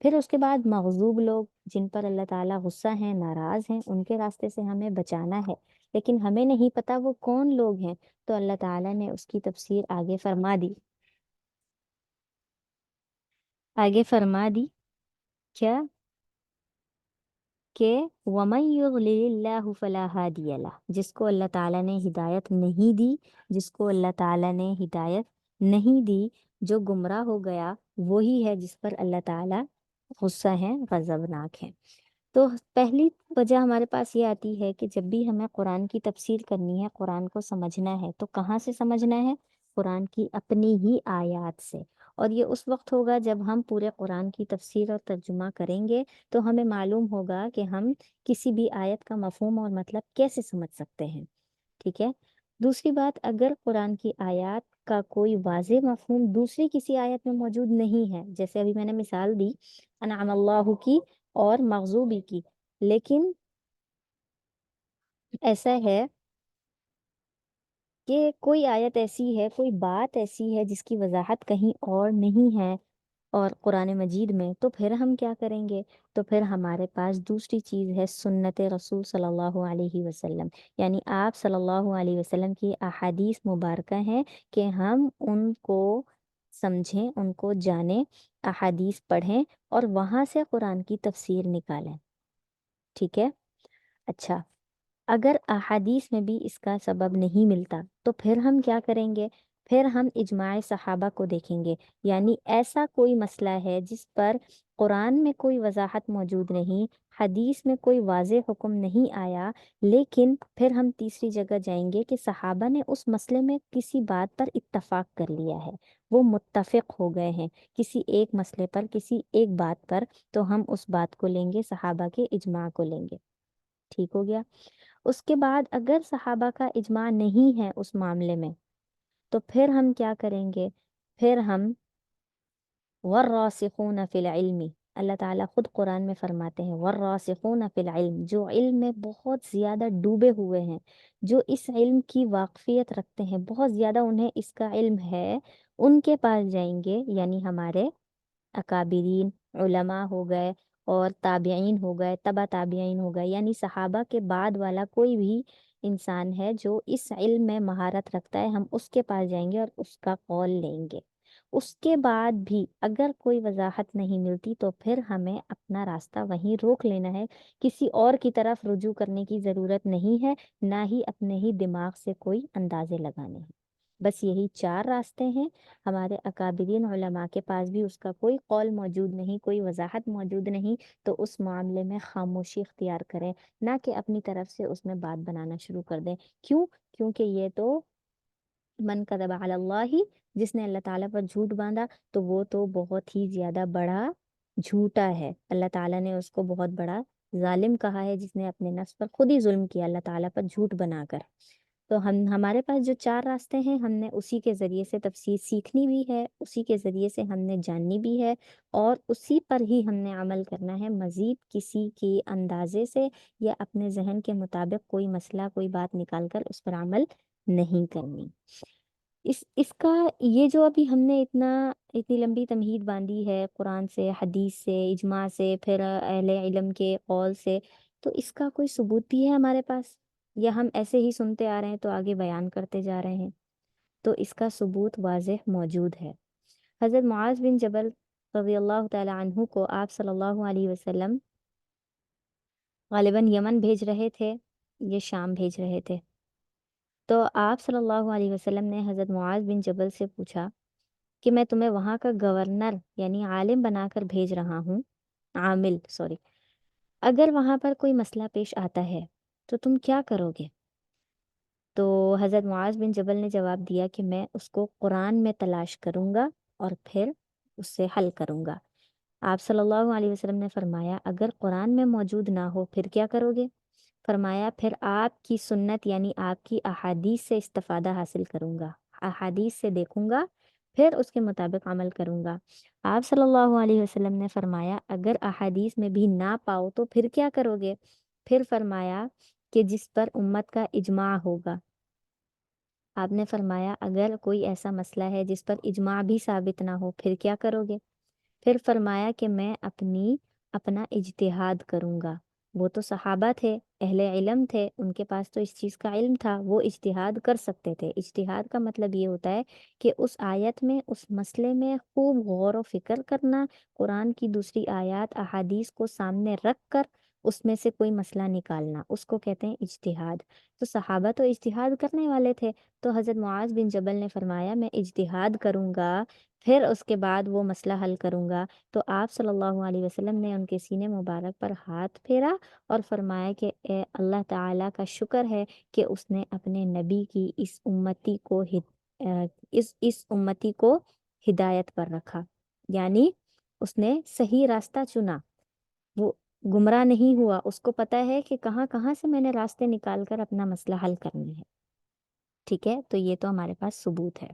پھر اس کے بعد مغضوب لوگ جن پر اللہ تعالیٰ غصہ ہیں، ناراض ہیں، ان کے راستے سے ہمیں بچانا ہے، لیکن ہمیں نہیں پتا وہ کون لوگ ہیں، تو اللہ تعالیٰ نے اس کی تفسیر آگے فرما دی، کیا کہ وَمَن يُضْلِلِ اللَّهُ فَلَا هَادِيَ لَهُ، جس کو اللہ تعالیٰ نے ہدایت نہیں دی، جس کو اللہ تعالیٰ نے ہدایت نہیں دی، جو گمراہ ہو گیا وہی ہے جس پر اللہ تعالیٰ غصہ ہیں، غضبناک ہیں۔ تو پہلی وجہ ہمارے پاس یہ آتی ہے کہ جب بھی ہمیں قرآن کی تفسیر کرنی ہے، قرآن کو سمجھنا ہے، تو کہاں سے سمجھنا ہے؟ قرآن کی اپنی ہی آیات سے، اور یہ اس وقت ہوگا جب ہم پورے قرآن کی تفسیر اور ترجمہ کریں گے تو ہمیں معلوم ہوگا کہ ہم کسی بھی آیت کا مفہوم اور مطلب کیسے سمجھ سکتے ہیں، ٹھیک ہے۔ دوسری بات، اگر قرآن کی آیات کا کوئی واضح مفہوم دوسری کسی آیت میں موجود نہیں ہے، جیسے ابھی میں نے مثال دی انعم اللہ کی اور مغضوبی کی، لیکن ایسا ہے کہ کوئی آیت ایسی ہے، کوئی بات ایسی ہے جس کی وضاحت کہیں اور نہیں ہے اور قرآن مجید میں، تو پھر ہم کیا کریں گے؟ تو پھر ہمارے پاس دوسری چیز ہے سنت رسول صلی اللہ علیہ وسلم، یعنی آپ صلی اللہ علیہ وسلم کی احادیث مبارکہ ہیں کہ ہم ان کو سمجھیں، ان کو جانیں، احادیث پڑھیں اور وہاں سے قرآن کی تفسیر نکالیں، ٹھیک ہے۔ اچھا، اگر احادیث میں بھی اس کا سبب نہیں ملتا تو پھر ہم کیا کریں گے؟ پھر ہم اجماع صحابہ کو دیکھیں گے، یعنی ایسا کوئی مسئلہ ہے جس پر قرآن میں کوئی وضاحت موجود نہیں، حدیث میں کوئی واضح حکم نہیں آیا، لیکن پھر ہم تیسری جگہ جائیں گے کہ صحابہ نے اس مسئلے میں کسی بات پر اتفاق کر لیا ہے، وہ متفق ہو گئے ہیں کسی ایک مسئلے پر، کسی ایک بات پر، تو ہم اس بات کو لیں گے، صحابہ کے اجماع کو لیں گے، ٹھیک ہو گیا۔ اس کے بعد اگر صحابہ کا اجماع نہیں ہے اس معاملے میں تو پھر ہم کیا کریں گے؟ پھر ہم والراسخون فی العلم، اللہ تعالیٰ خود قرآن میں فرماتے ہیں والراسخون فی العلم، جو علم میں بہت زیادہ ڈوبے ہوئے ہیں، جو اس علم کی واقفیت رکھتے ہیں، بہت زیادہ انہیں اس کا علم ہے، ان کے پاس جائیں گے، یعنی ہمارے اکابرین علماء ہو گئے اور تابعین ہو گئے، تبع تابعین ہو گئے، یعنی صحابہ کے بعد والا کوئی بھی انسان ہے جو اس علم میں مہارت رکھتا ہے، ہم اس کے پاس جائیں گے اور اس کا قول لیں گے۔ اس کے بعد بھی اگر کوئی وضاحت نہیں ملتی تو پھر ہمیں اپنا راستہ وہیں روک لینا ہے، کسی اور کی طرف رجوع کرنے کی ضرورت نہیں ہے، نہ ہی اپنے ہی دماغ سے کوئی اندازے لگانے ہیں۔ بس یہی چار راستے ہیں۔ ہمارے اکابرین علماء کے پاس بھی اس کا کوئی قول موجود نہیں، کوئی وضاحت موجود نہیں، تو اس معاملے میں خاموشی اختیار کریں، نہ کہ اپنی طرف سے اس میں بات بنانا شروع کر دیں۔ کیوں؟ کیونکہ یہ تو من کذب علی اللہ، جس نے اللہ تعالیٰ پر جھوٹ باندھا تو وہ تو بہت ہی زیادہ بڑا جھوٹا ہے، اللہ تعالیٰ نے اس کو بہت بڑا ظالم کہا ہے، جس نے اپنے نفس پر خود ہی ظلم کیا اللہ تعالیٰ پر جھوٹ بنا کر۔ تو ہمارے پاس جو چار راستے ہیں، ہم نے اسی کے ذریعے سے تفسیر سیکھنی بھی ہے، اسی کے ذریعے سے ہم نے جاننی بھی ہے، اور اسی پر ہی ہم نے عمل کرنا ہے، مزید کسی کی اندازے سے یا اپنے ذہن کے مطابق کوئی مسئلہ، کوئی بات نکال کر اس پر عمل نہیں کرنی۔ اس کا یہ جو ابھی ہم نے اتنی لمبی تمہید باندھی ہے قرآن سے، حدیث سے، اجماع سے، پھر اہل علم کے قول سے، تو اس کا کوئی ثبوت بھی ہے ہمارے پاس، یا ہم ایسے ہی سنتے آ رہے ہیں تو آگے بیان کرتے جا رہے ہیں؟ تو اس کا ثبوت واضح موجود ہے۔ حضرت معاذ بن جبل رضی اللہ تعالی عنہ کو آپ صلی اللہ علیہ وسلم غالباً یمن بھیج رہے تھے، یہ شام بھیج رہے تھے، تو آپ صلی اللہ علیہ وسلم نے حضرت معاذ بن جبل سے پوچھا کہ میں تمہیں وہاں کا گورنر یعنی عالم بنا کر بھیج رہا ہوں، عامل سوری، اگر وہاں پر کوئی مسئلہ پیش آتا ہے تو تم کیا کرو گے؟ تو حضرت معاذ بن جبل نے جواب دیا کہ میں اس کو قرآن میں تلاش کروں گا اور پھر اس سے حل کروں گا۔ آپ صلی اللہ علیہ وسلم نے فرمایا اگر قرآن میں موجود نہ ہو پھر کیا کرو گے؟ فرمایا پھر آپ کی سنت یعنی آپ کی احادیث سے استفادہ حاصل کروں گا، احادیث سے دیکھوں گا، پھر اس کے مطابق عمل کروں گا۔ آپ صلی اللہ علیہ وسلم نے فرمایا اگر احادیث میں بھی نہ پاؤ تو پھر کیا کرو گے؟ پھر فرمایا کہ جس پر امت کا اجماع ہوگا۔ آپ نے فرمایا اگر کوئی ایسا مسئلہ ہے جس پر اجماع بھی ثابت نہ ہو پھر کیا کرو گے؟ پھر فرمایا کہ میں اپنا اجتہاد کروں گا۔ وہ تو صحابہ تھے، اہل علم تھے، ان کے پاس تو اس چیز کا علم تھا، وہ اجتہاد کر سکتے تھے۔ اجتہاد کا مطلب یہ ہوتا ہے کہ اس آیت میں، اس مسئلے میں خوب غور و فکر کرنا، قرآن کی دوسری آیات احادیث کو سامنے رکھ کر اس میں سے کوئی مسئلہ نکالنا، اس کو کہتے ہیں اجتہاد۔ تو صحابہ تو اجتہاد کرنے والے تھے، تو حضرت معاذ بن جبل نے فرمایا میں اجتہاد کروں گا، پھر اس کے بعد وہ مسئلہ حل کروں گا۔ تو آپ صلی اللہ علیہ وسلم نے ان کے سینے مبارک پر ہاتھ پھیرا اور فرمایا کہ اے اللہ تعالیٰ کا شکر ہے کہ اس نے اپنے نبی کی اس امتی کو ہدایت پر رکھا، یعنی اس نے صحیح راستہ چنا، وہ گمراہ نہیں ہوا، اس کو پتہ ہے کہ کہاں کہاں سے میں نے راستے نکال کر اپنا مسئلہ حل کرنا ہے۔ ٹھیک ہے، تو یہ تو ہمارے پاس ثبوت ہے۔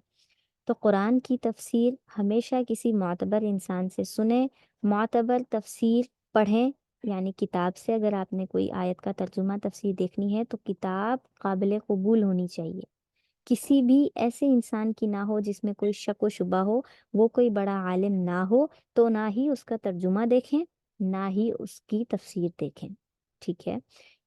تو قرآن کی تفسیر ہمیشہ کسی معتبر انسان سے سنیں، معتبر تفسیر پڑھیں، یعنی کتاب سے اگر آپ نے کوئی آیت کا ترجمہ تفسیر دیکھنی ہے تو کتاب قابل قبول ہونی چاہیے، کسی بھی ایسے انسان کی نہ ہو جس میں کوئی شک و شبہ ہو، وہ کوئی بڑا عالم نہ ہو، تو نہ ہی اس کا ترجمہ دیکھیں، نہ ہی اس کی تفسیر دیکھیں۔ ٹھیک ہے،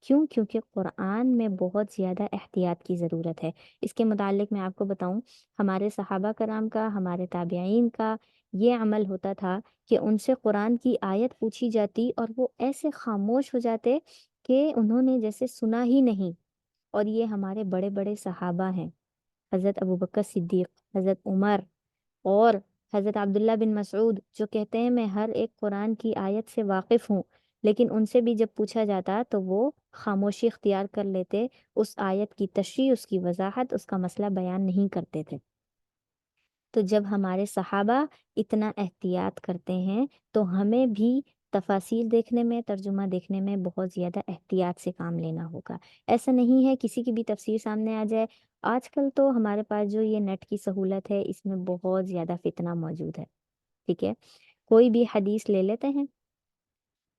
کیونکہ قرآن میں بہت زیادہ احتیاط کی ضرورت ہے۔ اس کے متعلق میں آپ کو بتاؤں، ہمارے صحابہ کرام کا، ہمارے تابعین کا یہ عمل ہوتا تھا کہ ان سے قرآن کی آیت پوچھی جاتی اور وہ ایسے خاموش ہو جاتے کہ انہوں نے جیسے سنا ہی نہیں۔ اور یہ ہمارے بڑے بڑے صحابہ ہیں، حضرت ابوبکر صدیق، حضرت عمر اور حضرت عبداللہ بن مسعود، جو کہتے ہیں میں ہر ایک قرآن کی آیت سے واقف ہوں، لیکن ان سے بھی جب پوچھا جاتا تو وہ خاموشی اختیار کر لیتے، اس آیت کی تشریح، اس کی وضاحت، اس کا مسئلہ بیان نہیں کرتے تھے۔ تو جب ہمارے صحابہ اتنا احتیاط کرتے ہیں تو ہمیں بھی تفاسیر دیکھنے میں، ترجمہ دیکھنے میں بہت زیادہ احتیاط سے کام لینا ہوگا۔ ایسا نہیں ہے کسی کی بھی تفسیر سامنے آ جائے۔ آج کل تو ہمارے پاس جو یہ نیٹ کی سہولت ہے، اس میں بہت زیادہ فتنہ موجود ہے۔ ٹھیک ہے، کوئی بھی حدیث لے لیتے ہیں،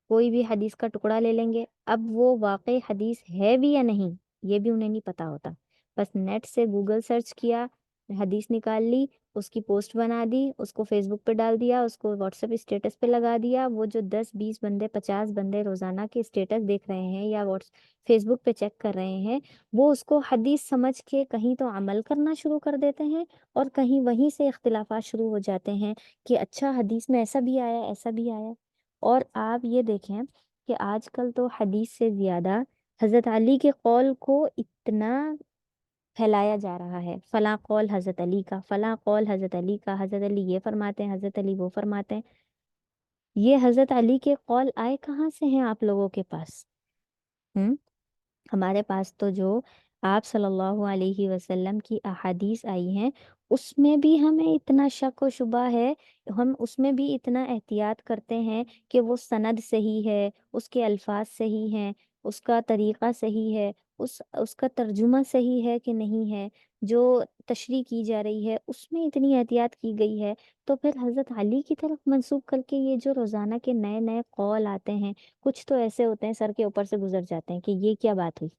کوئی بھی حدیث کا ٹکڑا لے لیں گے، اب وہ واقعی حدیث ہے بھی یا نہیں یہ بھی انہیں نہیں پتا ہوتا، بس نیٹ سے گوگل سرچ کیا، حدیث نکال لی، اس کی پوسٹ بنا دی، اس کو فیس بک پہ ڈال دیا، اس کو واٹس ایپ اسٹیٹس پہ لگا دیا۔ وہ جو 10 20 بندے، 50 بندے روزانہ کے اسٹیٹس دیکھ رہے ہیں یا فیس بک پہ چیک کر رہے ہیں، وہ اس کو حدیث سمجھ کے کہیں تو عمل کرنا شروع کر دیتے ہیں اور کہیں وہیں سے اختلافات شروع ہو جاتے ہیں کہ اچھا حدیث میں ایسا بھی آیا، ایسا بھی آیا۔ اور آپ یہ دیکھیں کہ آج کل تو حدیث سے زیادہ حضرت علی کے قول کو اتنا پھیلایا جا رہا ہے، فلاں قول حضرت علی کا، فلاں قول حضرت علی کا، حضرت علی یہ فرماتے ہیں، حضرت علی وہ فرماتے ہیں۔ یہ حضرت علی کے قول آئے کہاں سے ہیں آپ لوگوں کے پاس؟ ہم ہمارے پاس تو جو آپ صلی اللہ علیہ وسلم کی احادیث آئی ہیں، اس میں بھی ہمیں اتنا شک و شبہ ہے، ہم اس میں بھی اتنا احتیاط کرتے ہیں کہ وہ سند صحیح ہے، اس کے الفاظ صحیح ہیں، اس کا طریقہ صحیح ہے، اس کا ترجمہ صحیح ہے کہ نہیں ہے، جو تشریح کی جا رہی ہے اس میں اتنی احتیاط کی گئی ہے۔ تو پھر حضرت علی کی طرف منسوب کر کے یہ جو روزانہ کے نئے نئے قول آتے ہیں، کچھ تو ایسے ہوتے ہیں سر کے اوپر سے گزر جاتے ہیں کہ یہ کیا بات ہوئی۔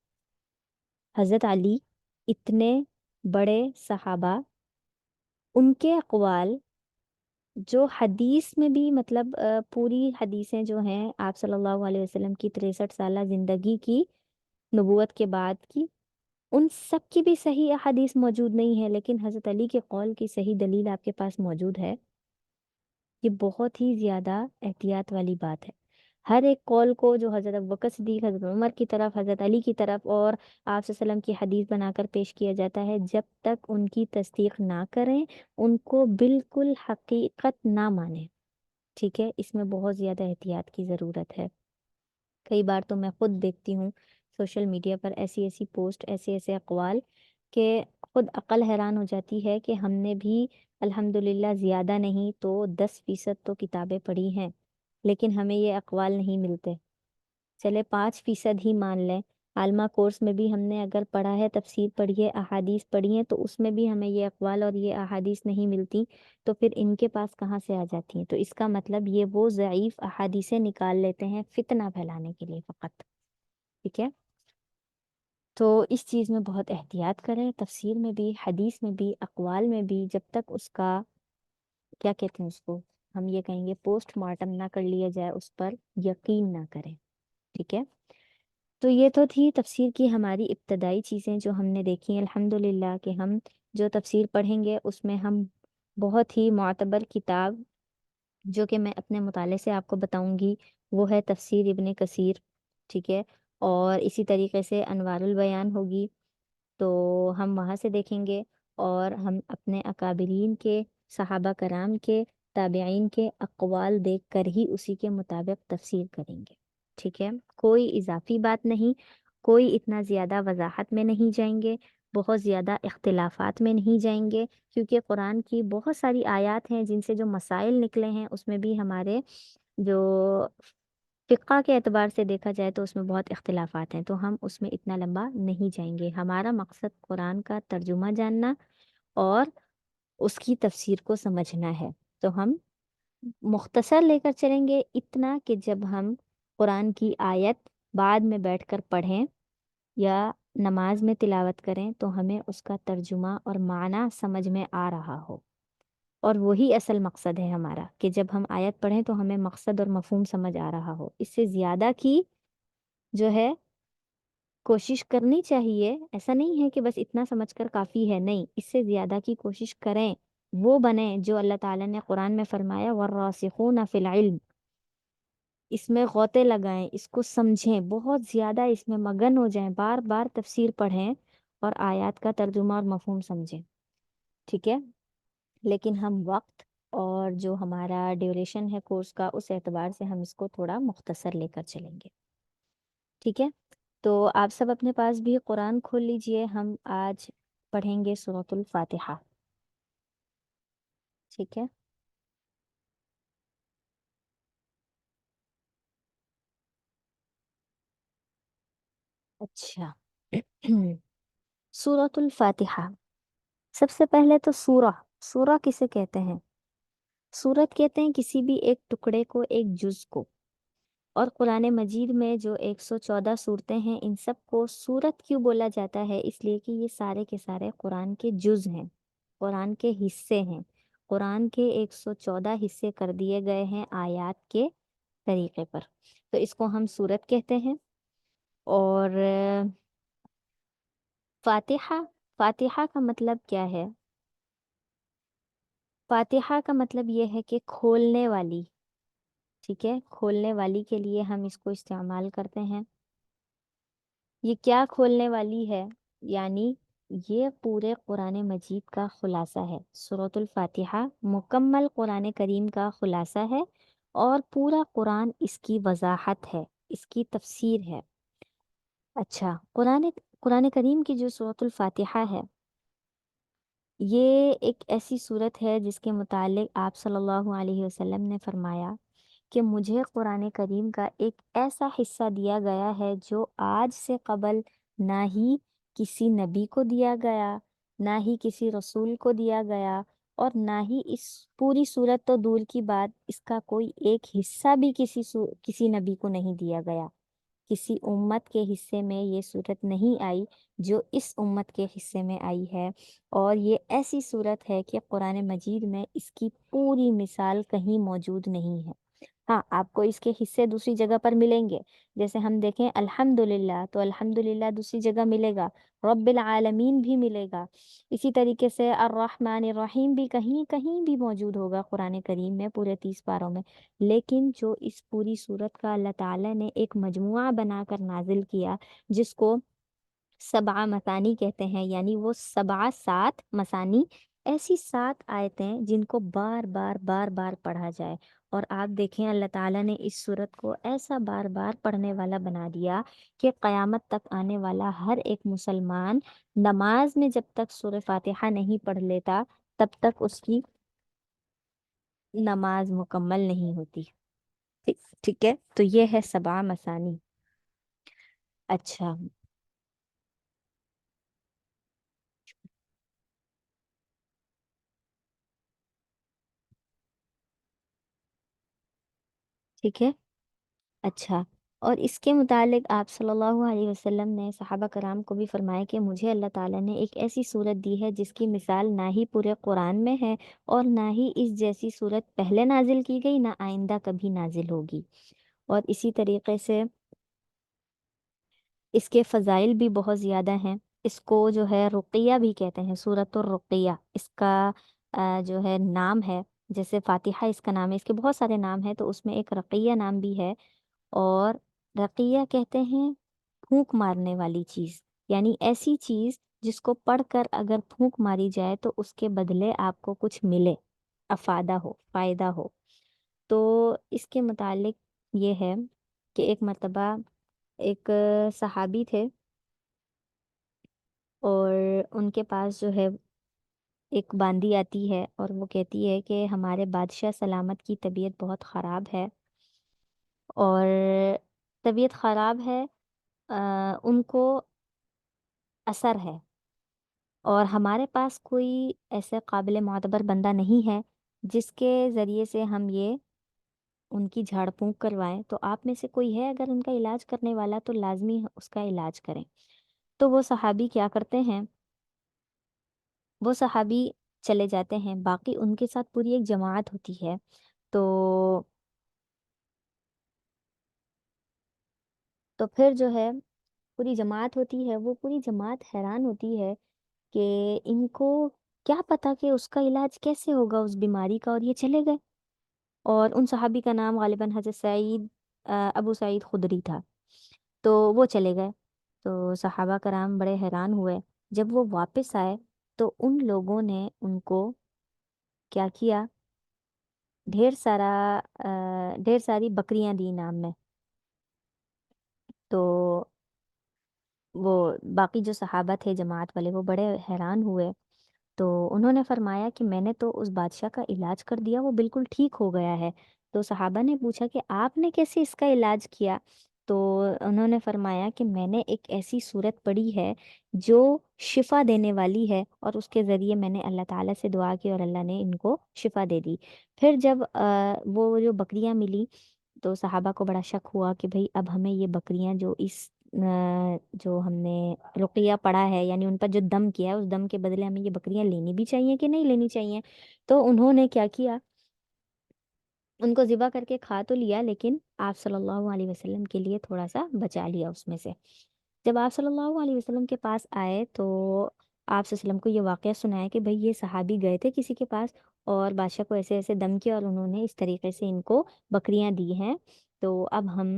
حضرت علی اتنے بڑے صحابہ، ان کے اقوال جو حدیث میں بھی، مطلب پوری حدیثیں جو ہیں آپ صلی اللہ علیہ وسلم کی 63 سالہ زندگی کی، نبوت کے بعد کی، ان سب کی بھی صحیح احادیث موجود نہیں ہے، لیکن حضرت علی کے قول کی صحیح دلیل آپ کے پاس موجود ہے۔ یہ بہت ہی زیادہ احتیاط والی بات ہے۔ ہر ایک قول کو جو حضرت ابوبکر صدیق، حضرت عمر کی طرف، حضرت علی کی طرف اور آپ صلی اللہ علیہ وسلم کی حدیث بنا کر پیش کیا جاتا ہے، جب تک ان کی تصدیق نہ کریں، ان کو بالکل حقیقت نہ مانیں۔ ٹھیک ہے، اس میں بہت زیادہ احتیاط کی ضرورت ہے۔ کئی بار تو میں خود دیکھتی ہوں سوشل میڈیا پر ایسی ایسی پوسٹ، ایسے ایسے اقوال کہ خود عقل حیران ہو جاتی ہے کہ ہم نے بھی الحمدللہ زیادہ نہیں تو 10% تو کتابیں پڑھی ہیں، لیکن ہمیں یہ اقوال نہیں ملتے۔ چلے 5% ہی مان لیں، عالمہ کورس میں بھی ہم نے اگر پڑھا ہے، تفسیر پڑھی ہے، احادیث پڑھی ہیں، تو اس میں بھی ہمیں یہ اقوال اور یہ احادیث نہیں ملتی، تو پھر ان کے پاس کہاں سے آ جاتی ہیں؟ تو اس کا مطلب یہ وہ ضعیف احادیثیں نکال لیتے ہیں فتنہ پھیلانے کے لیے فقط۔ ٹھیک ہے، تو اس چیز میں بہت احتیاط کریں، تفسیر میں بھی، حدیث میں بھی، اقوال میں بھی، جب تک اس کا کیا کہتے ہیں اس کو، ہم یہ کہیں گے پوسٹ مارٹم نہ کر لیا جائے، اس پر یقین نہ کریں، ٹھیک ہے؟ تو یہ تو تھی تفسیر کی ہماری ابتدائی چیزیں جو ہم نے دیکھی ہیں، الحمدللہ کہ ہم جو تفسیر پڑھیں گے اس میں ہم بہت ہی معتبر کتاب جو کہ میں اپنے مطالعے سے آپ کو بتاؤں گی وہ ہے تفسیر ابن کثیر، ٹھیک ہے؟ اور اسی طریقے سے انوار البیان ہوگی، تو ہم وہاں سے دیکھیں گے، اور ہم اپنے اکابرین کے، صحابہ کرام کے، تابعین کے اقوال دیکھ کر ہی اسی کے مطابق تفسیر کریں گے، ٹھیک ہے؟ کوئی اضافی بات نہیں، کوئی اتنا زیادہ وضاحت میں نہیں جائیں گے، بہت زیادہ اختلافات میں نہیں جائیں گے، کیونکہ قرآن کی بہت ساری آیات ہیں جن سے جو مسائل نکلے ہیں اس میں بھی ہمارے جو فقہ کے اعتبار سے دیکھا جائے تو اس میں بہت اختلافات ہیں، تو ہم اس میں اتنا لمبا نہیں جائیں گے۔ ہمارا مقصد قرآن کا ترجمہ جاننا اور اس کی تفسیر کو سمجھنا ہے، تو ہم مختصر لے کر چلیں گے، اتنا کہ جب ہم قرآن کی آیت بعد میں بیٹھ کر پڑھیں یا نماز میں تلاوت کریں تو ہمیں اس کا ترجمہ اور معنی سمجھ میں آ رہا ہو، اور وہی اصل مقصد ہے ہمارا، کہ جب ہم آیت پڑھیں تو ہمیں مقصد اور مفہوم سمجھ آ رہا ہو۔ اس سے زیادہ کی جو ہے کوشش کرنی چاہیے، ایسا نہیں ہے کہ بس اتنا سمجھ کر کافی ہے، نہیں، اس سے زیادہ کی کوشش کریں، وہ بنیں جو اللہ تعالیٰ نے قرآن میں فرمایا والراسخون فی العلم، اس میں غوطے لگائیں، اس کو سمجھیں، بہت زیادہ اس میں مگن ہو جائیں، بار بار تفسیر پڑھیں اور آیات کا ترجمہ اور مفہوم سمجھیں، ٹھیک ہے؟ لیکن ہم وقت اور جو ہمارا ڈیوریشن ہے کورس کا اس اعتبار سے ہم اس کو تھوڑا مختصر لے کر چلیں گے، ٹھیک ہے؟ تو آپ سب اپنے پاس بھی قرآن کھول لیجئے، ہم آج پڑھیں گے سورۃ الفاتحہ، ٹھیک ہے؟ اچھا سورۃ الفاتحہ، سب سے پہلے تو سورہ کسے کہتے ہیں؟ سورت کہتے ہیں کسی بھی ایک ٹکڑے کو، ایک جز کو، اور قرآن مجید میں جو 114 صورتیں ہیں ان سب کو سورت کیوں بولا جاتا ہے؟ اس لیے کہ یہ سارے کے سارے قرآن کے جز ہیں، قرآن کے حصے ہیں، قرآن کے 114 حصے کر دیے گئے ہیں آیات کے طریقے پر، تو اس کو ہم سورت کہتے ہیں۔ اور فاتحہ، فاتحہ کا مطلب کیا ہے؟ فاتحہ کا مطلب یہ ہے کہ کھولنے والی، ٹھیک ہے؟ کھولنے والی کے لیے ہم اس کو استعمال کرتے ہیں۔ یہ کیا کھولنے والی ہے؟ یعنی یہ پورے قرآن مجید کا خلاصہ ہے، سورۃ الفاتحہ مکمل قرآن کریم کا خلاصہ ہے، اور پورا قرآن اس کی وضاحت ہے، اس کی تفسیر ہے۔ اچھا، قرآن کریم کی جو سورۃ الفاتحہ ہے یہ ایک ایسی صورت ہے جس کے متعلق آپ صلی اللہ علیہ وسلم نے فرمایا کہ مجھے قرآن کریم کا ایک ایسا حصہ دیا گیا ہے جو آج سے قبل نہ ہی کسی نبی کو دیا گیا، نہ ہی کسی رسول کو دیا گیا، اور نہ ہی اس پوری صورت تو دور کی بات، اس کا کوئی ایک حصہ بھی کسی نبی کو نہیں دیا گیا، کسی امت کے حصے میں یہ صورت نہیں آئی جو اس امت کے حصے میں آئی ہے، اور یہ ایسی صورت ہے کہ قرآن مجید میں اس کی پوری مثال کہیں موجود نہیں ہے۔ ہاں، آپ کو اس کے حصے دوسری جگہ پر ملیں گے، جیسے ہم دیکھیں الحمدللہ تو الحمدللہ دوسری جگہ ملے گا، رب العالمین بھی ملے گا، اسی طریقے سے الرحمن الرحیم بھی کہیں کہیں بھی موجود ہوگا قرآن کریم میں پورے 30 پاروں میں، لیکن جو اس پوری صورت کا اللہ تعالیٰ نے ایک مجموعہ بنا کر نازل کیا جس کو سبع مثانی کہتے ہیں، یعنی وہ سات مثانی، ایسی 7 آیتیں جن کو بار بار بار بار پڑھا جائے، اور آپ دیکھیں اللہ تعالیٰ نے اس صورت کو ایسا بار بار پڑھنے والا بنا دیا کہ قیامت تک آنے والا ہر ایک مسلمان نماز میں جب تک سورہ فاتحہ نہیں پڑھ لیتا تب تک اس کی نماز مکمل نہیں ہوتی، ٹھیک ہے؟ تو یہ ہے سبع مثانی۔ اچھا، ٹھیک ہے، اچھا، اور اس کے متعلق آپ صلی اللہ علیہ وسلم نے صحابہ کرام کو بھی فرمایا کہ مجھے اللہ تعالیٰ نے ایک ایسی صورت دی ہے جس کی مثال نہ ہی پورے قرآن میں ہے، اور نہ ہی اس جیسی صورت پہلے نازل کی گئی، نہ آئندہ کبھی نازل ہوگی۔ اور اسی طریقے سے اس کے فضائل بھی بہت زیادہ ہیں۔ اس کو جو ہے رقیہ بھی کہتے ہیں، سورۃ الرقیہ اس کا جو ہے نام ہے۔ جیسے فاتحہ اس کا نام ہے، اس کے بہت سارے نام ہیں، تو اس میں ایک رقیہ نام بھی ہے۔ اور رقیہ کہتے ہیں پھونک مارنے والی چیز، یعنی ایسی چیز جس کو پڑھ کر اگر پھونک ماری جائے تو اس کے بدلے آپ کو کچھ ملے، افادہ ہو، فائدہ ہو۔ تو اس کے متعلق یہ ہے کہ ایک مرتبہ ایک صحابی تھے، اور ان کے پاس جو ہے ایک باندی آتی ہے اور وہ کہتی ہے کہ ہمارے بادشاہ سلامت کی طبیعت بہت خراب ہے، اور طبیعت خراب ہے، ان کو اثر ہے، اور ہمارے پاس کوئی ایسے قابل معتبر بندہ نہیں ہے جس کے ذریعے سے ہم یہ ان کی جھاڑ پھونک کروائیں، تو آپ میں سے کوئی ہے اگر ان کا علاج کرنے والا تو لازمی اس کا علاج کریں۔ تو وہ صحابی کیا کرتے ہیں، وہ صحابی چلے جاتے ہیں، باقی ان کے ساتھ پوری ایک جماعت ہوتی ہے۔ تو پھر جو ہے پوری جماعت ہوتی ہے، وہ پوری جماعت حیران ہوتی ہے کہ ان کو کیا پتا کہ اس کا علاج کیسے ہوگا اس بیماری کا، اور یہ چلے گئے۔ اور ان صحابی کا نام غالباً حضرت سعید ابو سعید خدری تھا۔ تو وہ چلے گئے، تو صحابہ کرام بڑے حیران ہوئے۔ جب وہ واپس آئے تو ان لوگوں نے ان کو کیا کیا، ڈھیر ساری بکریاں دی نام میں۔ تو وہ باقی جو صحابہ تھے جماعت والے وہ بڑے حیران ہوئے، تو انہوں نے فرمایا کہ میں نے تو اس بادشاہ کا علاج کر دیا، وہ بالکل ٹھیک ہو گیا ہے۔ تو صحابہ نے پوچھا کہ آپ نے کیسے اس کا علاج کیا؟ تو انہوں نے فرمایا کہ میں نے ایک ایسی صورت پڑھی ہے جو شفا دینے والی ہے، اور اس کے ذریعے میں نے اللہ تعالیٰ سے دعا کی اور اللہ نے ان کو شفا دے دی۔ پھر جب وہ جو بکریاں ملی تو صحابہ کو بڑا شک ہوا کہ بھئی اب ہمیں یہ بکریاں جو جو ہم نے رقیہ پڑھا ہے، یعنی ان پر جو دم کیا ہے، اس دم کے بدلے ہمیں یہ بکریاں لینی بھی چاہیے کہ نہیں لینی چاہیے۔ تو انہوں نے کیا کیا، ان کو ذبح کر کے کھا تو لیا، لیکن آپ صلی اللہ علیہ وسلم کے لیے تھوڑا سا بچا لیا اس میں سے۔ جب آپ صلی اللہ علیہ وسلم کے پاس آئے تو آپ صلی اللہ علیہ وسلم کو یہ واقعہ سنایا کہ بھئی یہ صحابی گئے تھے کسی کے پاس، اور بادشاہ کو ایسے ایسے دم کیا، اور انہوں نے اس طریقے سے ان کو بکریاں دی ہیں۔ تو اب ہم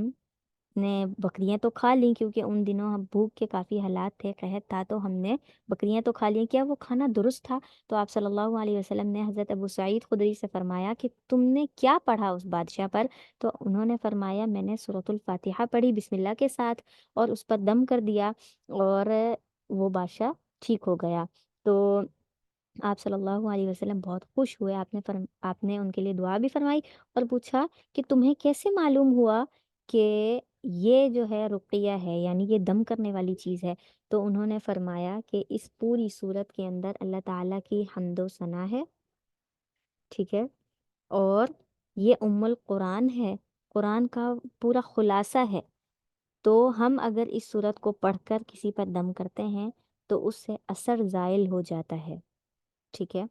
نے بکریاں تو کھا لیں، کیونکہ ان دنوں ہم بھوک کے کافی حالات تھے، قحط تھا، تو ہم نے بکریاں تو کھا لیں، کیا وہ کھانا درست تھا؟ تو آپ صلی اللہ علیہ وسلم نے حضرت ابو سعید خدری سے فرمایا کہ تم نے کیا پڑھا اس بادشاہ پر؟ تو انہوں نے فرمایا میں نے سورۃ الفاتحہ پڑھی بسم اللہ کے ساتھ، اور اس پر دم کر دیا، اور وہ بادشاہ ٹھیک ہو گیا۔ تو آپ صلی اللہ علیہ وسلم بہت خوش ہوئے، آپ نے ان کے لیے دعا بھی فرمائی، اور پوچھا کہ تمہیں کیسے معلوم ہوا کہ یہ جو ہے رقیہ ہے، یعنی یہ دم کرنے والی چیز ہے؟ تو انہوں نے فرمایا کہ اس پوری صورت کے اندر اللہ تعالیٰ کی حمد و ثنا ہے، ٹھیک ہے، اور یہ القرآن ہے، قرآن کا پورا خلاصہ ہے۔ تو ہم اگر اس صورت کو پڑھ کر کسی پر دم کرتے ہیں تو اس سے اثر زائل ہو جاتا ہے، ٹھیک ہے۔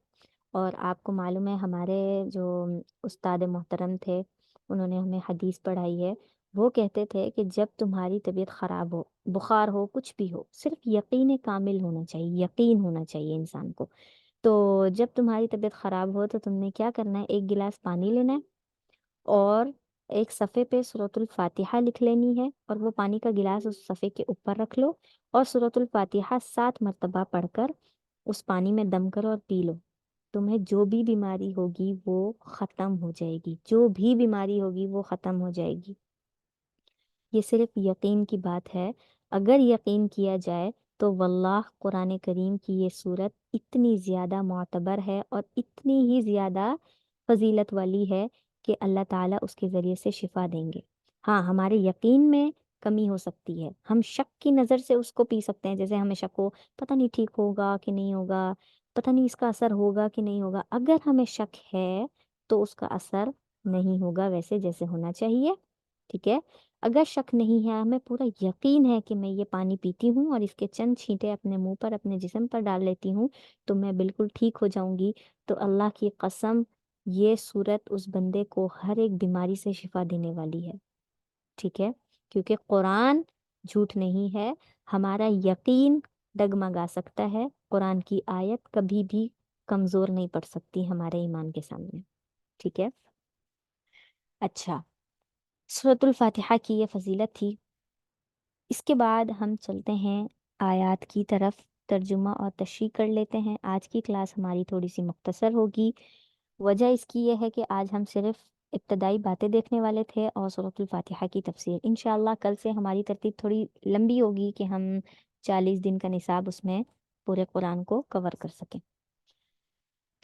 اور آپ کو معلوم ہے ہمارے جو استاد محترم تھے، انہوں نے ہمیں حدیث پڑھائی ہے، وہ کہتے تھے کہ جب تمہاری طبیعت خراب ہو، بخار ہو، کچھ بھی ہو، صرف یقین کامل ہونا چاہیے، یقین ہونا چاہیے انسان کو۔ تو جب تمہاری طبیعت خراب ہو تو تم نے کیا کرنا ہے، ایک گلاس پانی لینا ہے، اور ایک صفحے پہ سورۃ الفاتحہ لکھ لینی ہے، اور وہ پانی کا گلاس اس صفحے کے اوپر رکھ لو، اور سورۃ الفاتحہ 7 مرتبہ پڑھ کر اس پانی میں دم کرو اور پی لو۔ تمہیں جو بھی بیماری ہوگی وہ ختم ہو جائے گی، جو بھی بیماری ہوگی وہ ختم ہو جائے گی۔ یہ صرف یقین کی بات ہے، اگر یقین کیا جائے تو واللہ قرآن کریم کی یہ صورت اتنی زیادہ معتبر ہے اور اتنی ہی زیادہ فضیلت والی ہے کہ اللہ تعالیٰ اس کے ذریعے سے شفا دیں گے۔ ہاں، ہمارے یقین میں کمی ہو سکتی ہے، ہم شک کی نظر سے اس کو پی سکتے ہیں، جیسے ہمیں شک ہو پتہ نہیں ٹھیک ہوگا کہ نہیں ہوگا، پتہ نہیں اس کا اثر ہوگا کہ نہیں ہوگا، اگر ہمیں شک ہے تو اس کا اثر نہیں ہوگا ویسے جیسے ہونا چاہیے، ٹھیک ہے۔ اگر شک نہیں ہے، ہمیں پورا یقین ہے کہ میں یہ پانی پیتی ہوں اور اس کے چند چھینٹے اپنے منہ پر اپنے جسم پر ڈال لیتی ہوں تو میں بالکل ٹھیک ہو جاؤں گی، تو اللہ کی قسم یہ صورت اس بندے کو ہر ایک بیماری سے شفا دینے والی ہے، ٹھیک ہے؟ کیونکہ قرآن جھوٹ نہیں ہے، ہمارا یقین ڈگمگا سکتا ہے، قرآن کی آیت کبھی بھی کمزور نہیں پڑ سکتی ہمارے ایمان کے سامنے، ٹھیک ہے؟ اچھا، سورۃ الفاتحہ کی یہ فضیلت تھی۔ اس کے بعد ہم چلتے ہیں آیات کی طرف، ترجمہ اور تشریح کر لیتے ہیں۔ آج کی کلاس ہماری تھوڑی سی مختصر ہوگی، وجہ اس کی یہ ہے کہ آج ہم صرف ابتدائی باتیں دیکھنے والے تھے اور سورۃ الفاتحہ کی تفسیر۔ انشاءاللہ کل سے ہماری ترتیب تھوڑی لمبی ہوگی کہ ہم 40 دن کا نصاب اس میں پورے قرآن کو کور کر سکیں۔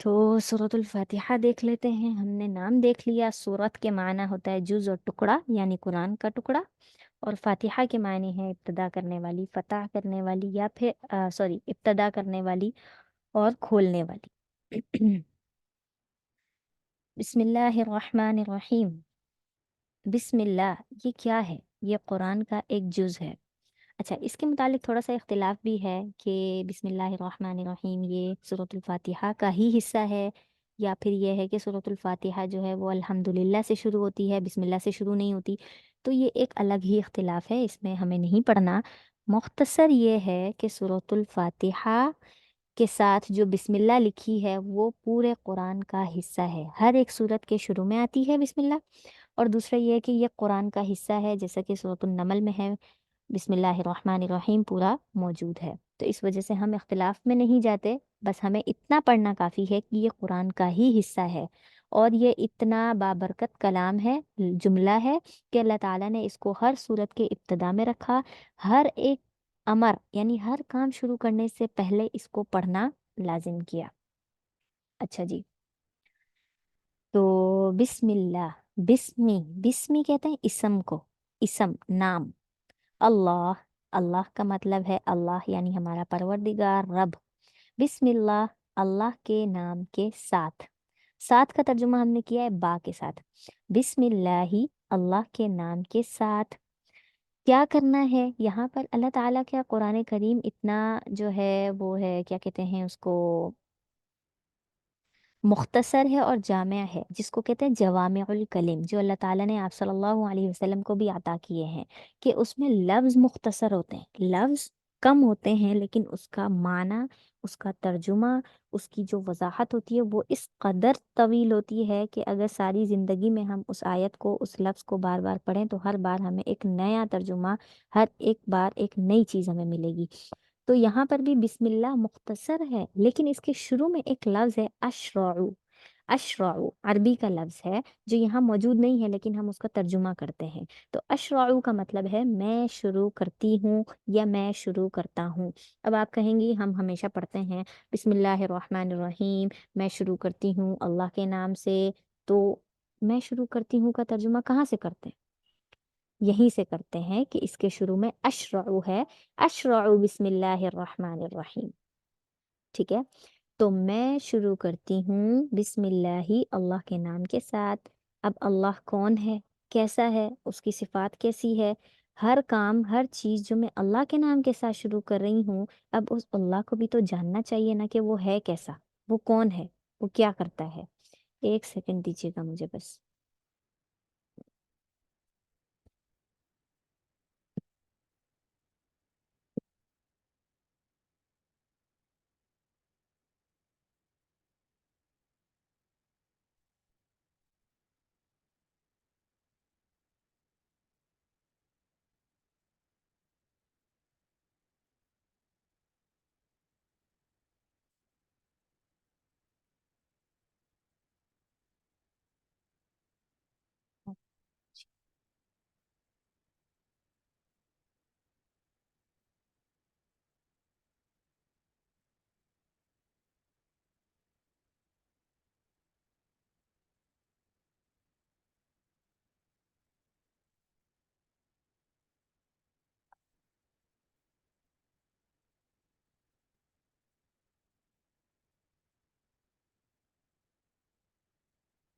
تو سورۃ الفاتحہ دیکھ لیتے ہیں۔ ہم نے نام دیکھ لیا، سورت کے معنی ہوتا ہے جز اور ٹکڑا، یعنی قرآن کا ٹکڑا، اور فاتحہ کے معنی ہے ابتدا کرنے والی، فتح کرنے والی، یا پھر ابتدا کرنے والی اور کھولنے والی۔ بسم اللہ الرحمن الرحیم۔ بسم اللہ یہ کیا ہے؟ یہ قرآن کا ایک جز ہے۔ اچھا، اس کے متعلق تھوڑا سا اختلاف بھی ہے کہ بسم اللہ الرحمن الرحیم یہ سورۃ الفاتحہ کا ہی حصہ ہے، یا پھر یہ ہے کہ سورۃ الفاتحہ جو ہے وہ الحمدللہ سے شروع ہوتی ہے، بسم اللہ سے شروع نہیں ہوتی۔ تو یہ ایک الگ ہی اختلاف ہے، اس میں ہمیں نہیں پڑھنا۔ مختصر یہ ہے کہ سورۃ الفاتحہ کے ساتھ جو بسم اللہ لکھی ہے وہ پورے قرآن کا حصہ ہے، ہر ایک سورت کے شروع میں آتی ہے بسم اللہ۔ اور دوسرا یہ ہے کہ یہ قرآن کا حصہ ہے، جیسا کہ سورۃ النمل میں ہے بسم اللہ الرحمن الرحیم پورا موجود ہے، تو اس وجہ سے ہم اختلاف میں نہیں جاتے، بس ہمیں اتنا پڑھنا کافی ہے کہ یہ قرآن کا ہی حصہ ہے، اور یہ اتنا بابرکت کلام ہے، جملہ ہے، کہ اللہ تعالیٰ نے اس کو ہر صورت کے ابتدا میں رکھا، ہر ایک امر یعنی ہر کام شروع کرنے سے پہلے اس کو پڑھنا لازم کیا۔ اچھا جی، تو بسم اللہ، بسمی کہتے ہیں اسم کو، اسم نام، اللہ، اللہ کا مطلب ہے اللہ یعنی ہمارا پروردگار رب۔ بسم اللہ، اللہ کے نام کے ساتھ، ساتھ کا ترجمہ ہم نے کیا ہے با کے ساتھ، بسم اللہ، اللہ کے نام کے ساتھ۔ کیا کرنا ہے یہاں پر؟ اللہ تعالیٰ کا قرآن کریم اتنا جو ہے وہ ہے، کیا کہتے ہیں اس کو، مختصر ہے اور جامع ہے، جس کو کہتے ہیں جوامع الکلم، جو اللہ تعالیٰ نے آپ صلی اللہ علیہ وسلم کو بھی عطا کیے ہیں، کہ اس میں لفظ مختصر ہوتے ہیں، لفظ کم ہوتے ہیں، لیکن اس کا معنی، اس کا ترجمہ، اس کی جو وضاحت ہوتی ہے وہ اس قدر طویل ہوتی ہے کہ اگر ساری زندگی میں ہم اس آیت کو، اس لفظ کو بار بار پڑھیں تو ہر بار ہمیں ایک نیا ترجمہ، ہر ایک بار ایک نئی چیز ہمیں ملے گی۔ تو یہاں پر بھی بسم اللہ مختصر ہے، لیکن اس کے شروع میں ایک لفظ ہے اشرعو، اشرعو عربی کا لفظ ہے جو یہاں موجود نہیں ہے، لیکن ہم اس کا ترجمہ کرتے ہیں۔ تو اشرعو کا مطلب ہے میں شروع کرتی ہوں یا میں شروع کرتا ہوں۔ اب آپ کہیں گی ہم ہمیشہ پڑھتے ہیں بسم اللہ الرحمن الرحیم، میں شروع کرتی ہوں اللہ کے نام سے، تو میں شروع کرتی ہوں کا ترجمہ کہاں سے کرتے ہیں؟ یہیں سے کرتے ہیں کہ اس کے شروع میں اشرعو ہے، اشرعو بسم اللہ الرحمن الرحیم، ٹھیک ہے؟ تو میں شروع کرتی ہوں بسم اللہ، اللہ کے نام کے ساتھ۔ اب اللہ کون ہے، کیسا ہے، اس کی صفات کیسی ہے؟ ہر کام، ہر چیز جو میں اللہ کے نام کے ساتھ شروع کر رہی ہوں، اب اس اللہ کو بھی تو جاننا چاہیے نا کہ وہ ہے کیسا، وہ کون ہے، وہ کیا کرتا ہے۔ ایک سیکنڈ دیجیے گا مجھے بس۔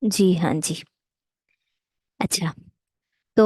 جی ہاں جی، اچھا، تو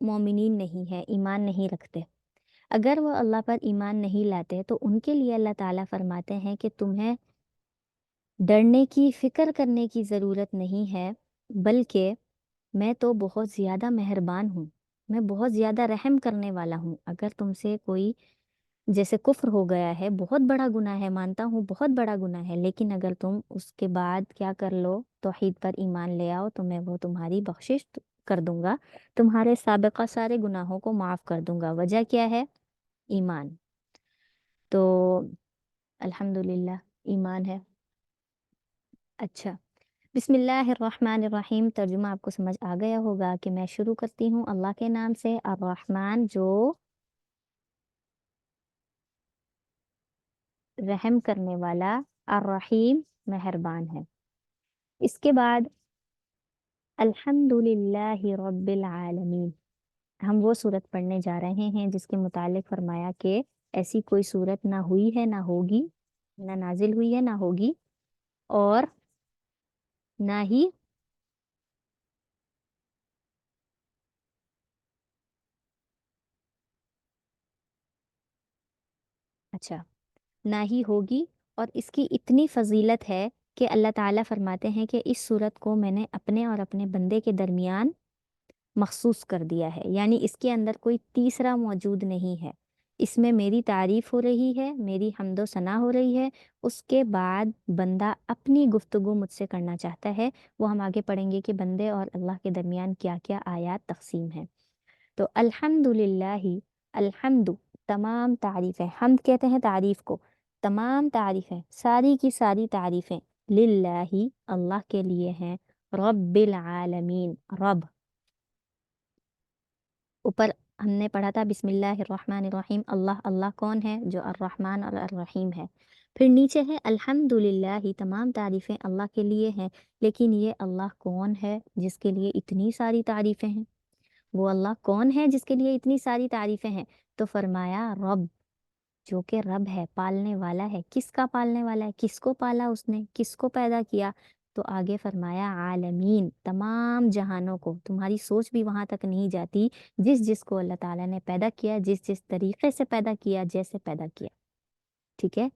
مومنین نہیں ہیں، ایمان نہیں رکھتے، اگر وہ اللہ پر ایمان نہیں لاتے تو ان کے لیے اللہ تعالیٰ فرماتے ہیں کہ تمہیں ڈرنے کی، فکر کرنے کی ضرورت نہیں ہے، بلکہ میں تو بہت زیادہ مہربان ہوں، میں بہت زیادہ رحم کرنے والا ہوں۔ اگر تم سے کوئی جیسے کفر ہو گیا ہے، بہت بڑا گناہ ہے، مانتا ہوں بہت بڑا گناہ ہے، لیکن اگر تم اس کے بعد کیا کر لو، توحید پر ایمان لے آؤ، تو میں وہ تمہاری بخشش کر دوں گا، تمہارے سابقہ سارے گناہوں کو معاف کر دوں گا۔ وجہ کیا ہے؟ ایمان۔ تو الحمدللہ ایمان ہے۔ اچھا، بسم اللہ الرحمن الرحیم، ترجمہ آپ کو سمجھ آ گیا ہوگا کہ میں شروع کرتی ہوں اللہ کے نام سے، الرحمن جو رحم کرنے والا، الرحیم مہربان ہے۔ اس کے بعد الحمدللہ رب العالمین، ہم وہ صورت پڑھنے جا رہے ہیں جس کے متعلق فرمایا کہ ایسی کوئی صورت نہ ہوئی ہے نہ ہوگی، نہ نازل ہوئی ہے نہ ہوگی، اور نہ ہی اچھا نہ ہی ہوگی، اور اس کی اتنی فضیلت ہے کہ اللہ تعالیٰ فرماتے ہیں کہ اس صورت کو میں نے اپنے اور اپنے بندے کے درمیان مخصوص کر دیا ہے، یعنی اس کے اندر کوئی تیسرا موجود نہیں ہے، اس میں میری تعریف ہو رہی ہے، میری حمد و ثنا ہو رہی ہے، اس کے بعد بندہ اپنی گفتگو مجھ سے کرنا چاہتا ہے، وہ ہم آگے پڑھیں گے کہ بندے اور اللہ کے درمیان کیا کیا آیات تقسیم ہیں۔ تو الحمدللہ، الحمد تمام تعریفیں، حمد کہتے ہیں تعریف کو، تمام تعریفیں، ساری کی ساری تعریفیں للہ اللہ کے لیے ہیں، رب العالمین، رب، اوپر ہم نے پڑھا تھا بسم اللہ الرحمن الرحیم، اللہ، اللہ کون ہے؟ جو الرحمن اور الرحیم ہے۔ پھر نیچے ہے الحمدللہ، تمام تعریفیں اللہ کے لیے ہیں، لیکن یہ اللہ کون ہے جس کے لیے اتنی ساری تعریفیں ہیں؟ وہ اللہ کون ہے جس کے لیے اتنی ساری تعریفیں ہیں؟ تو فرمایا رب، جو کہ رب ہے، پالنے والا ہے۔ کس کا پالنے والا ہے؟ کس کو پالا اس نے؟ کس کو پیدا کیا؟ تو آگے فرمایا عالمین، تمام جہانوں کو، تمہاری سوچ بھی وہاں تک نہیں جاتی، جس جس کو اللہ تعالیٰ نے پیدا کیا، جس جس طریقے سے پیدا کیا، جیسے پیدا کیا، ٹھیک ہے؟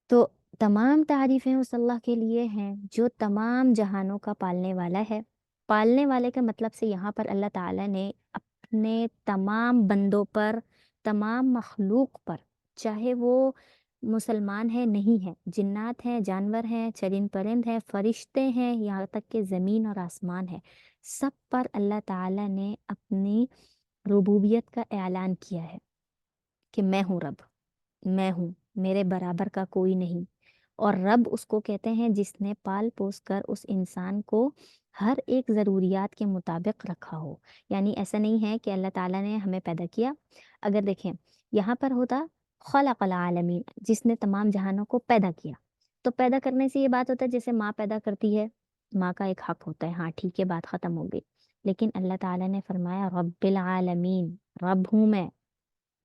تو تمام تعریفیں اس اللہ کے لیے ہیں جو تمام جہانوں کا پالنے والا ہے۔ پالنے والے کے مطلب سے یہاں پر اللہ تعالیٰ نے اپنے تمام بندوں پر، تمام مخلوق پر، چاہے وہ مسلمان ہے نہیں ہے، جنات ہیں، جانور ہیں، چرند پرند ہیں، فرشتے ہیں، یہاں تک کہ زمین اور آسمان ہے، سب پر اللہ تعالیٰ نے اپنی ربوبیت کا اعلان کیا ہے کہ میں ہوں رب، میں ہوں، میرے برابر کا کوئی نہیں۔ اور رب اس کو کہتے ہیں جس نے پال پوس کر اس انسان کو ہر ایک ضروریات کے مطابق رکھا ہو، یعنی ایسا نہیں ہے کہ اللہ تعالیٰ نے ہمیں پیدا کیا، اگر دیکھیں یہاں پر ہوتا خلق العالمین، جس نے تمام جہانوں کو پیدا کیا، تو پیدا کرنے سے یہ بات ہوتا ہے جیسے ماں پیدا کرتی ہے، ماں کا ایک حق ہوتا ہے، ہاں ٹھیک ہے، بات ختم ہو گئی، لیکن اللہ تعالیٰ نے فرمایا رب العالمین، رب ہوں میں،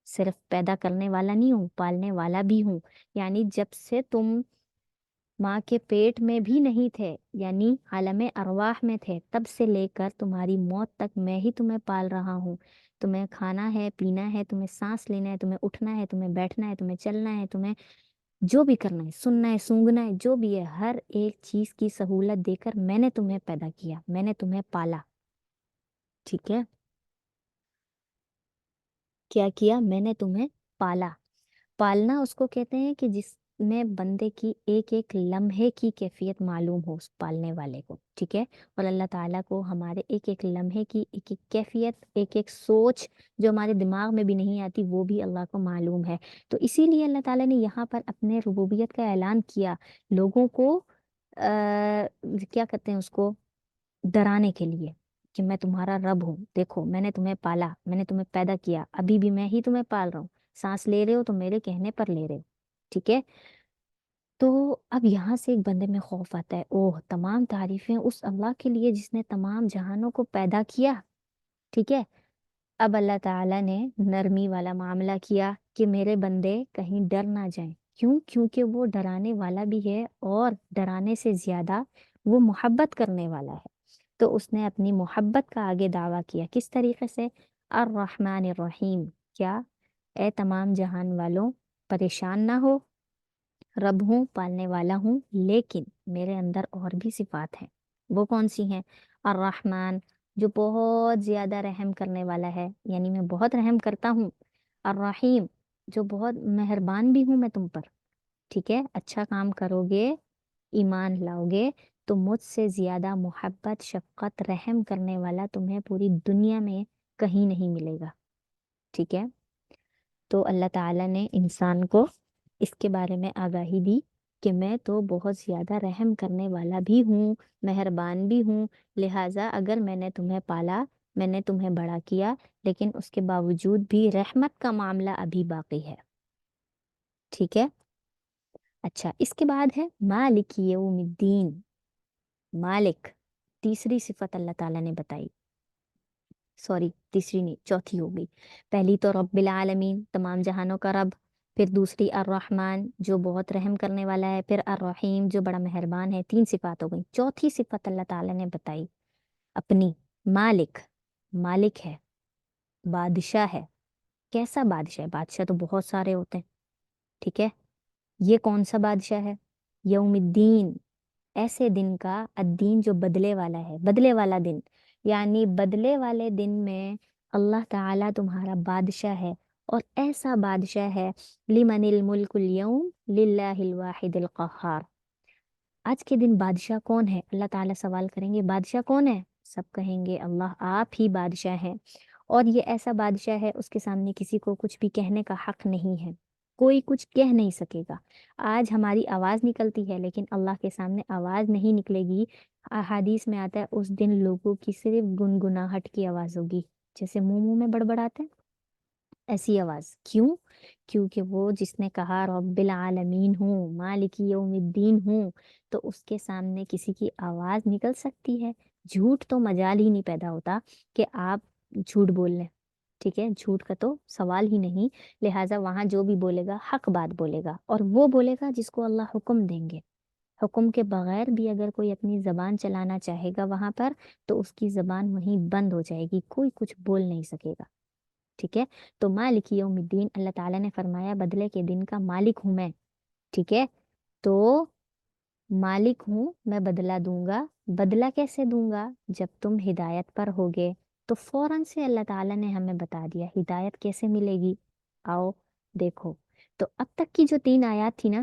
صرف پیدا کرنے والا نہیں ہوں، پالنے والا بھی ہوں، یعنی جب سے تم ماں کے پیٹ میں بھی نہیں تھے، یعنی عالم ارواح میں تھے، تب سے لے کر تمہاری موت تک میں ہی تمہیں پال رہا ہوں، تمہیں کھانا ہے، پینا ہے، تمہیں سانس لینا ہے، تمہیں اٹھنا ہے، تمہیں بیٹھنا ہے، تمہیں چلنا ہے، تمہیں جو بھی کرنا ہے، سننا ہے، سونگنا ہے، جو بھی ہے، ہر ایک چیز کی سہولت دے کر میں نے تمہیں پیدا کیا، میں نے تمہیں پالا، ٹھیک ہے؟ کیا کیا؟ میں نے تمہیں پالا۔ پالنا اس کو کہتے ہیں کہ جس میں بندے کی ایک ایک لمحے کی کیفیت معلوم ہو اس پالنے والے کو، ٹھیک ہے؟ اور اللہ تعالیٰ کو ہمارے ایک ایک لمحے کی ایک ایک کیفیت، ایک ایک سوچ جو ہمارے دماغ میں بھی نہیں آتی، وہ بھی اللہ کو معلوم ہے۔ تو اسی لیے اللہ تعالیٰ نے یہاں پر اپنے ربوبیت کا اعلان کیا، لوگوں کو کیا کہتے ہیں اس کو، ڈرانے کے لیے، کہ میں تمہارا رب ہوں، دیکھو میں نے تمہیں پالا، میں نے تمہیں پیدا کیا، ابھی بھی میں ہی تمہیں پال رہا ہوں، سانس لے رہے ہو تو میرے کہنے پر لے رہے ہو، ٹھیک ہے؟ تو اب یہاں سے ایک بندے میں خوف آتا ہے، اوہ تمام تعریفیں اس اللہ کے لیے جس نے تمام جہانوں کو پیدا کیا، ٹھیک ہے؟ اب اللہ تعالیٰ نے نرمی والا معاملہ کیا کہ میرے بندے کہیں ڈر نہ جائیں، کیوں؟ کیونکہ وہ ڈرانے والا بھی ہے، اور ڈرانے سے زیادہ وہ محبت کرنے والا ہے۔ تو اس نے اپنی محبت کا آگے دعویٰ کیا، کس طریقے سے؟ الرحمن الرحیم، کیا؟ اے تمام جہان والوں، پریشان نہ ہو، رب ہوں، پالنے والا ہوں، لیکن میرے اندر اور بھی صفات ہیں۔ وہ کون سی ہیں؟ الرحمن، جو بہت زیادہ رحم کرنے والا ہے، یعنی میں بہت رحم کرتا ہوں۔ الرحیم، جو بہت مہربان بھی ہوں میں تم پر، ٹھیک ہے؟ اچھا کام کرو گے، ایمان لاؤ گے، تو مجھ سے زیادہ محبت، شفقت، رحم کرنے والا تمہیں پوری دنیا میں کہیں نہیں ملے گا، ٹھیک ہے؟ تو اللہ تعالیٰ نے انسان کو اس کے بارے میں آگاہی دی کہ میں تو بہت زیادہ رحم کرنے والا بھی ہوں، مہربان بھی ہوں، لہٰذا اگر میں نے تمہیں پالا، میں نے تمہیں بڑا کیا، لیکن اس کے باوجود بھی رحمت کا معاملہ ابھی باقی ہے، ٹھیک ہے؟ اچھا، اس کے بعد ہے مالک یوم الدین۔ مالک، تیسری صفت اللہ تعالیٰ نے بتائی، سوری تیسری نہیں، چوتھی ہو گئی۔ پہلی تو رب العالمین، تمام جہانوں کا رب، پھر دوسری الرحمن، جو بہت رحم کرنے والا ہے، پھر الرحیم، جو بڑا مہربان ہے۔ تین صفات ہو گئی، چوتھی صفت اللہ تعالیٰ نے بتائی اپنی، مالک۔ مالک ہے، بادشاہ ہے۔ کیسا بادشاہ ہے؟ بادشاہ تو بہت سارے ہوتے ہیں، ٹھیک ہے؟ یہ کون سا بادشاہ ہے؟ یوم الدین، ایسے دن کا، الدین جو بدلے والا ہے، بدلے والا دن، یعنی بدلے والے دن میں اللہ تعالیٰ تمہارا بادشاہ ہے، اور ایسا بادشاہ ہے، لمن الملک اليوم للہ الواحد القہار۔ آج کے دن بادشاہ کون ہے؟ اللہ تعالیٰ سوال کریں گے بادشاہ کون ہے؟ سب کہیں گے اللہ، آپ ہی بادشاہ ہیں، اور یہ ایسا بادشاہ ہے اس کے سامنے کسی کو کچھ بھی کہنے کا حق نہیں ہے، کوئی کچھ کہہ نہیں سکے گا۔ آج ہماری آواز نکلتی ہے، لیکن اللہ کے سامنے آواز نہیں نکلے گی۔ احادیث میں آتا ہے اس دن لوگوں کی صرف گنگناہٹ کی آواز ہوگی، جیسے منہ میں بڑبڑاتے ہیں، ایسی آواز۔ کیوں؟ کیونکہ وہ جس نے کہا رب العالمین ہوں، مالک یوم الدین ہوں، تو اس کے سامنے کسی کی آواز نکل سکتی ہے؟ جھوٹ تو مجال ہی نہیں پیدا ہوتا کہ آپ جھوٹ بول لیں، ٹھیک ہے؟ جھوٹ کا تو سوال ہی نہیں، لہٰذا وہاں جو بھی بولے گا حق بات بولے گا، اور وہ بولے گا جس کو اللہ حکم دیں گے۔ حکم کے بغیر بھی اگر کوئی اپنی زبان چلانا چاہے گا وہاں پر، تو اس کی زبان وہیں بند ہو جائے گی، کوئی کچھ بول نہیں سکے گا، ٹھیک ہے؟ تو مالک یوم الدین، اللہ تعالیٰ نے فرمایا بدلے کے دن کا مالک ہوں میں، ٹھیک ہے؟ تو مالک ہوں میں، بدلہ دوں گا۔ بدلہ کیسے دوں گا؟ جب تم ہدایت پر ہوگے، تو فوراً سے اللہ تعالیٰ نے ہمیں بتا دیا ہدایت کیسے ملے گی۔ آؤ دیکھو، تو اب تک کی جو 3 آیات تھی نا،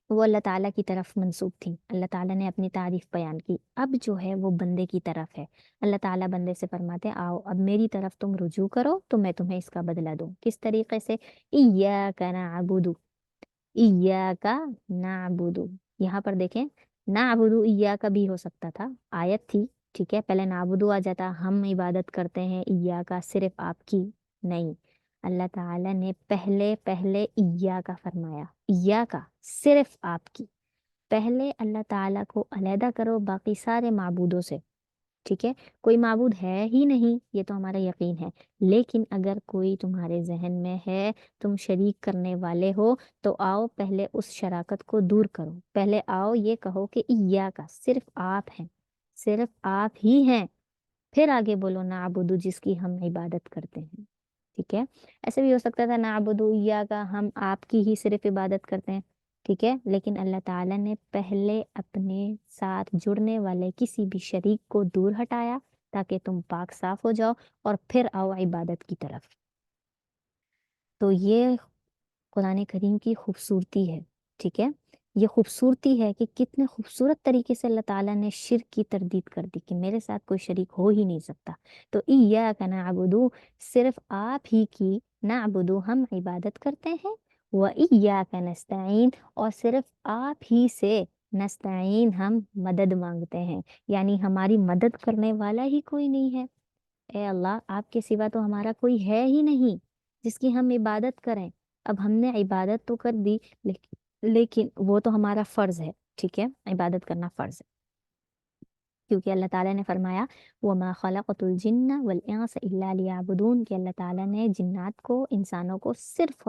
وہ اللہ تعالیٰ کی طرف منسوب تھی، اللہ تعالیٰ نے اپنی تعریف بیان کی۔ اب جو ہے وہ بندے کی طرف ہے، اللہ تعالیٰ بندے سے فرماتے ہیں آؤ اب میری طرف تم رجوع کرو تو میں تمہیں اس کا بدلہ دوں۔ کس طریقے سے؟ ایاک نعبد، ایاک نعبد، یہاں پر دیکھیں نعبد ایاک بھی ہو سکتا تھا، آیت تھی، ٹھیک ہے؟ پہلے نعبد آ جاتا، ہم عبادت کرتے ہیں ایاک، صرف آپ کی نہیں، اللہ تعالیٰ نے پہلے ایاک فرمایا، ایاک صرف آپ کی۔ پہلے اللہ تعالیٰ کو علیحدہ کرو باقی سارے معبودوں سے، ٹھیک ہے؟ کوئی معبود ہے ہی نہیں، یہ تو ہمارا یقین ہے، لیکن اگر کوئی تمہارے ذہن میں ہے، تم شریک کرنے والے ہو، تو آؤ پہلے اس شراکت کو دور کرو، پہلے آؤ یہ کہو کہ ایاک، صرف آپ ہیں، صرف آپ ہی ہیں، پھر آگے بولو نعبدو، جس کی ہم عبادت کرتے ہیں، ٹھیک ہے؟ ایسے بھی ہو سکتا تھا نعبدو ایاک، ہم آپ کی ہی صرف عبادت کرتے ہیں، ٹھیک ہے؟ لیکن اللہ تعالیٰ نے پہلے اپنے ساتھ جڑنے والے کسی بھی شریک کو دور ہٹایا تاکہ تم پاک صاف ہو جاؤ، اور پھر آؤ عبادت کی طرف۔ تو یہ قرآن کریم کی خوبصورتی ہے، ٹھیک ہے؟ یہ خوبصورتی ہے کہ کتنے خوبصورت طریقے سے اللہ تعالیٰ نے شرک کی تردید کر دی کہ میرے ساتھ کوئی شریک ہو ہی نہیں سکتا۔ تو ایاک نعبدو، صرف آپ ہی کی، نعبدو ہم عبادت کرتے ہیں، وایاک نستعین، اور صرف آپ ہی سے، نستعین ہم مدد مانگتے ہیں، یعنی ہماری مدد کرنے والا ہی کوئی نہیں ہے۔ اے اللہ، آپ کے سوا تو ہمارا کوئی ہے ہی نہیں جس کی ہم عبادت کریں۔ اب ہم نے عبادت تو کر دی، لیکن وہ تو ہمارا فرض ہے، ٹھیک ہے؟ عبادت کرنا فرض ہے، کیونکہ اللہ تعالیٰ نے فرمایا وَمَا خَلَقْتُ الْجِنَّ وَالْإِنسَ إِلَّا لِيَعْبُدُونَ، کہ اللہ تعالیٰ نے جنات کو، انسانوں کو صرف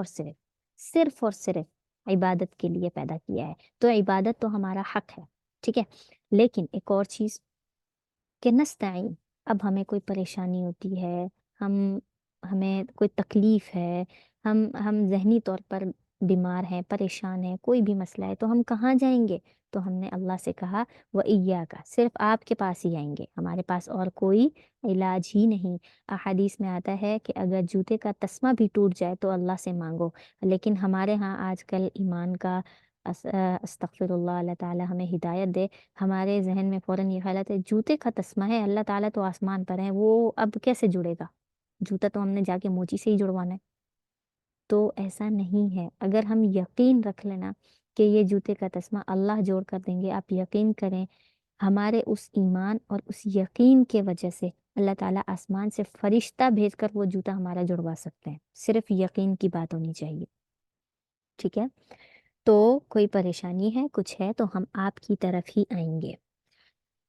اور صرف عبادت کے لیے پیدا کیا ہے، تو عبادت تو ہمارا حق ہے، ٹھیک ہے؟ لیکن ایک اور چیز، کہ نستعین، اب ہمیں کوئی پریشانی ہوتی ہے، ہم ہمیں کوئی تکلیف ہے، ہم ذہنی طور پر بیمار ہیں، پریشان ہیں، کوئی بھی مسئلہ ہے، تو ہم کہاں جائیں گے؟ تو ہم نے اللہ سے کہا وہ ایاکا، صرف آپ کے پاس ہی آئیں گے، ہمارے پاس اور کوئی علاج ہی نہیں۔ احادیث میں آتا ہے کہ اگر جوتے کا تسمہ بھی ٹوٹ جائے تو اللہ سے مانگو، لیکن ہمارے ہاں آج کل ایمان کا استغفر اللہ، اللہ تعالیٰ ہمیں ہدایت دے، ہمارے ذہن میں فوراً یہ خیالات ہے جوتے کا تسمہ ہے، اللہ تعالیٰ تو آسمان پر ہے، وہ اب کیسے جڑے گا؟ جوتا تو ہم نے جا کے موچی سے ہی جڑوانا ہے۔ تو ایسا نہیں ہے، اگر ہم یقین رکھ لینا کہ یہ جوتے کا تسمہ اللہ جوڑ کر دیں گے، آپ یقین کریں ہمارے اس ایمان اور اس یقین کے وجہ سے اللہ تعالیٰ آسمان سے فرشتہ بھیج کر وہ جوتا ہمارا جڑوا سکتے ہیں، صرف یقین کی بات ہونی چاہیے، ٹھیک ہے؟ تو کوئی پریشانی ہے، کچھ ہے، تو ہم آپ کی طرف ہی آئیں گے۔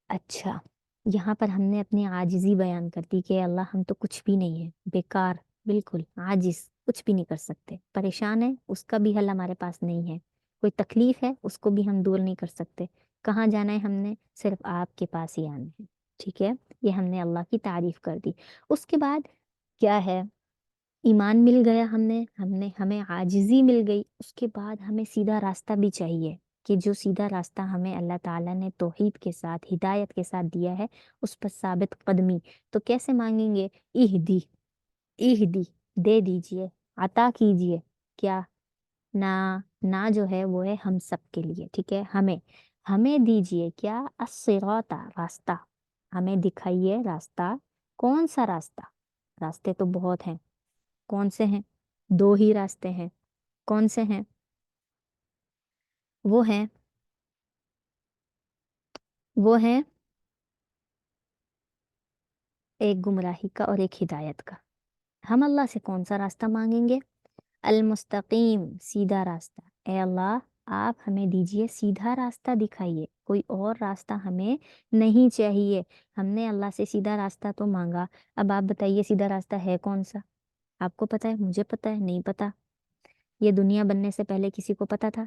اچھا، یہاں پر ہم نے اپنی عاجزی بیان کر دی کہ اللہ ہم تو کچھ بھی نہیں ہے، بیکار، بالکل عاجز، کچھ بھی نہیں کر سکتے، پریشان ہے اس کا بھی حل ہمارے پاس نہیں ہے، کوئی تکلیف ہے اس کو بھی ہم دور نہیں کر سکتے، کہاں جانا ہے ہم نے؟ صرف آپ کے پاس ہی آنا ہے، ٹھیک ہے؟ یہ ہم نے اللہ کی تعریف کر دی۔ اس کے بعد کیا ہے؟ ایمان مل گیا، ہمیں عاجزی مل گئی، اس کے بعد ہمیں سیدھا راستہ بھی چاہیے، کہ جو سیدھا راستہ ہمیں اللہ تعالیٰ نے توحید کے ساتھ، ہدایت کے ساتھ دیا ہے، اس پر ثابت قدمی۔ تو کیسے مانگیں گے؟ اہدی، اہدی، دے دیجئے، عطا کیجئے، کیا؟ نا جو ہے وہ ہے ہم سب کے لیے، ٹھیک ہے؟ ہمیں دیجئے کیا؟ الصراط، راستہ، ہمیں دکھائیے راستہ۔ کون سا راستہ؟ راستے تو بہت ہیں، کون سے ہیں؟ دو ہی راستے ہیں، کون سے ہیں؟ وہ ہیں ایک گمراہی کا اور ایک ہدایت کا۔ ہم اللہ سے کون سا راستہ مانگیں گے؟ المستقیم، سیدھا راستہ۔ اے اللہ آپ ہمیں دیجئے سیدھا راستہ دکھائیے، کوئی اور راستہ ہمیں نہیں چاہیے۔ ہم نے اللہ سے سیدھا راستہ تو مانگا، اب آپ بتائیے سیدھا راستہ ہے کون سا؟ آپ کو پتہ ہے؟ مجھے پتہ ہے؟ نہیں پتہ۔ یہ دنیا بننے سے پہلے کسی کو پتہ تھا؟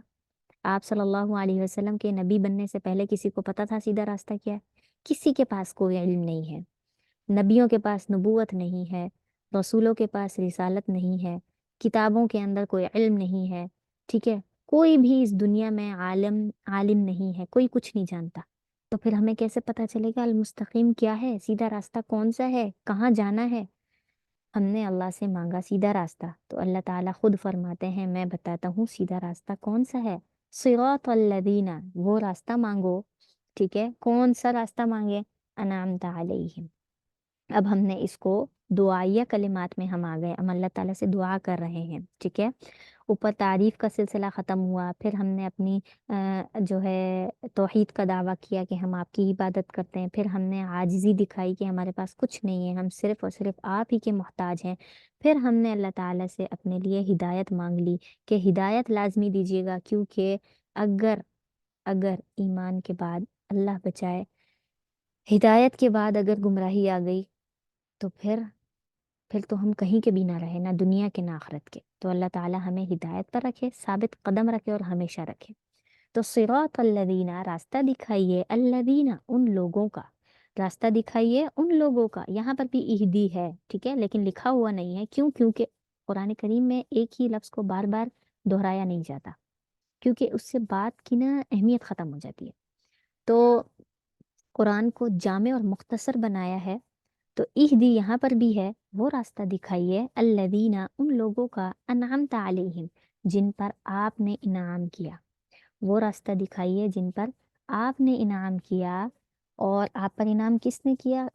آپ صلی اللہ علیہ وسلم کے نبی بننے سے پہلے کسی کو پتہ تھا سیدھا راستہ کیا ہے؟ کسی کے پاس کوئی علم نہیں ہے، نبیوں کے پاس نبوت نہیں ہے، رسولوں کے پاس رسالت نہیں ہے، کتابوں کے اندر کوئی علم نہیں ہے، ٹھیک ہے؟ کوئی بھی اس دنیا میں عالم نہیں ہے، کوئی کچھ نہیں جانتا، تو پھر ہمیں کیسے پتہ چلے گا المستقیم کیا ہے؟ سیدھا راستہ کون سا ہے؟ کہاں جانا ہے؟ ہم نے اللہ سے مانگا سیدھا راستہ، تو اللہ تعالیٰ خود فرماتے ہیں میں بتاتا ہوں سیدھا راستہ کون سا ہے۔ صراط الذین، وہ راستہ مانگو، ٹھیک ہے؟ کون سا راستہ مانگے؟ انعمت علیہم۔ اب ہم نے اس کو دعائیہ کلمات میں ہم آ گئے، ہم اللہ تعالیٰ سے دعا کر رہے ہیں، ٹھیک ہے؟ اوپر تعریف کا سلسلہ ختم ہوا، پھر ہم نے اپنی جو ہے توحید کا دعویٰ کیا کہ ہم آپ کی عبادت کرتے ہیں، پھر ہم نے عاجزی دکھائی کہ ہمارے پاس کچھ نہیں ہے، ہم صرف اور صرف آپ ہی کے محتاج ہیں، پھر ہم نے اللہ تعالیٰ سے اپنے لیے ہدایت مانگ لی کہ ہدایت لازمی دیجیے گا، کیونکہ اگر ایمان کے بعد، اللہ بچائے، ہدایت کے بعد اگر گمراہی آ گئی تو پھر تو ہم کہیں کے بھی نہ رہے، نہ دنیا کے نہ آخرت کے۔ تو اللہ تعالیٰ ہمیں ہدایت پر رکھے، ثابت قدم رکھے اور ہمیشہ رکھے۔ تو صراط الذین، راستہ دکھائیے، الذین، ان لوگوں کا، راستہ دکھائیے ان لوگوں کا۔ یہاں پر بھی اہدی ہے، ٹھیک ہے، لیکن لکھا ہوا نہیں ہے، کیوں؟ کیونکہ قرآن کریم میں ایک ہی لفظ کو بار بار دہرایا نہیں جاتا، کیونکہ اس سے بات کی نا اہمیت ختم ہو جاتی ہے، تو قرآن کو جامع اور مختصر بنایا ہے۔ تو اہدی یہاں پر بھی ہے، وہ راستہ دکھائیے، الذین، ان لوگوں کا، انعمت علیہم، جن پر آپ نے انعام کیا، وہ راستہ دکھائیے جن پر آپ نے انعام کیا۔ اور آپ پر انعام کس نے کیا؟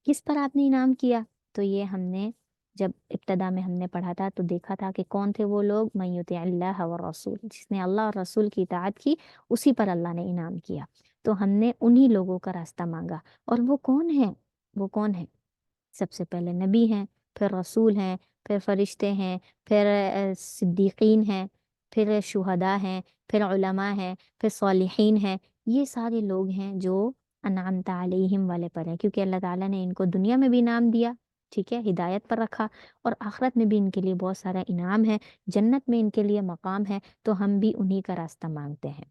کس پر آپ نے انعام کیا؟ تو یہ ہم نے جب ابتدا میں ہم نے پڑھا تھا تو دیکھا تھا کہ کون تھے وہ لوگ، من یطع اللہ والرسول، جس نے اللہ اور رسول کی اطاعت کی، اسی پر اللہ نے انعام کیا۔ تو ہم نے انہی لوگوں کا راستہ مانگا، اور وہ کون ہیں؟ وہ کون ہیں؟ سب سے پہلے نبی ہیں، پھر رسول ہیں، پھر فرشتے ہیں، پھر صدیقین ہیں، پھر شہداء ہیں، پھر علماء ہیں، پھر صالحین ہیں۔ یہ سارے لوگ ہیں جو انعمت علیہم والے پر ہیں، کیونکہ اللہ تعالیٰ نے ان کو دنیا میں بھی انعام دیا، ٹھیک ہے، ہدایت پر رکھا، اور آخرت میں بھی ان کے لیے بہت سارا انعام ہے، جنت میں ان کے لیے مقام ہے، تو ہم بھی انہی کا راستہ مانگتے ہیں۔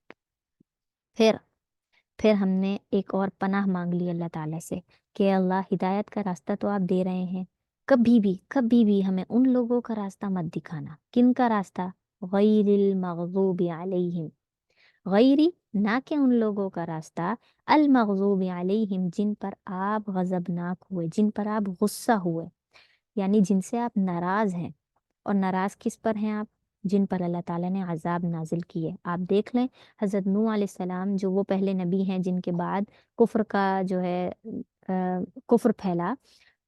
پھر پھر ہم نے ایک اور پناہ مانگ لی اللہ تعالیٰ سے کہ اللہ ہدایت کا راستہ تو آپ دے رہے ہیں، کبھی بھی ہمیں ان لوگوں کا راستہ مت دکھانا۔ کن کا راستہ؟ غیر المغضوب علیہم، غیری نہ کہ ان لوگوں کا راستہ، المغضوب علیہم جن پر آپ غضبناک ہوئے، جن پر آپ غصہ ہوئے، یعنی جن سے آپ ناراض ہیں۔ اور ناراض کس پر ہیں آپ؟ جن پر اللہ تعالیٰ نے عذاب نازل کیے۔ آپ دیکھ لیں حضرت نوح علیہ السلام جو وہ پہلے نبی ہیں جن کے بعد کفر کا جو ہے کفر پھیلا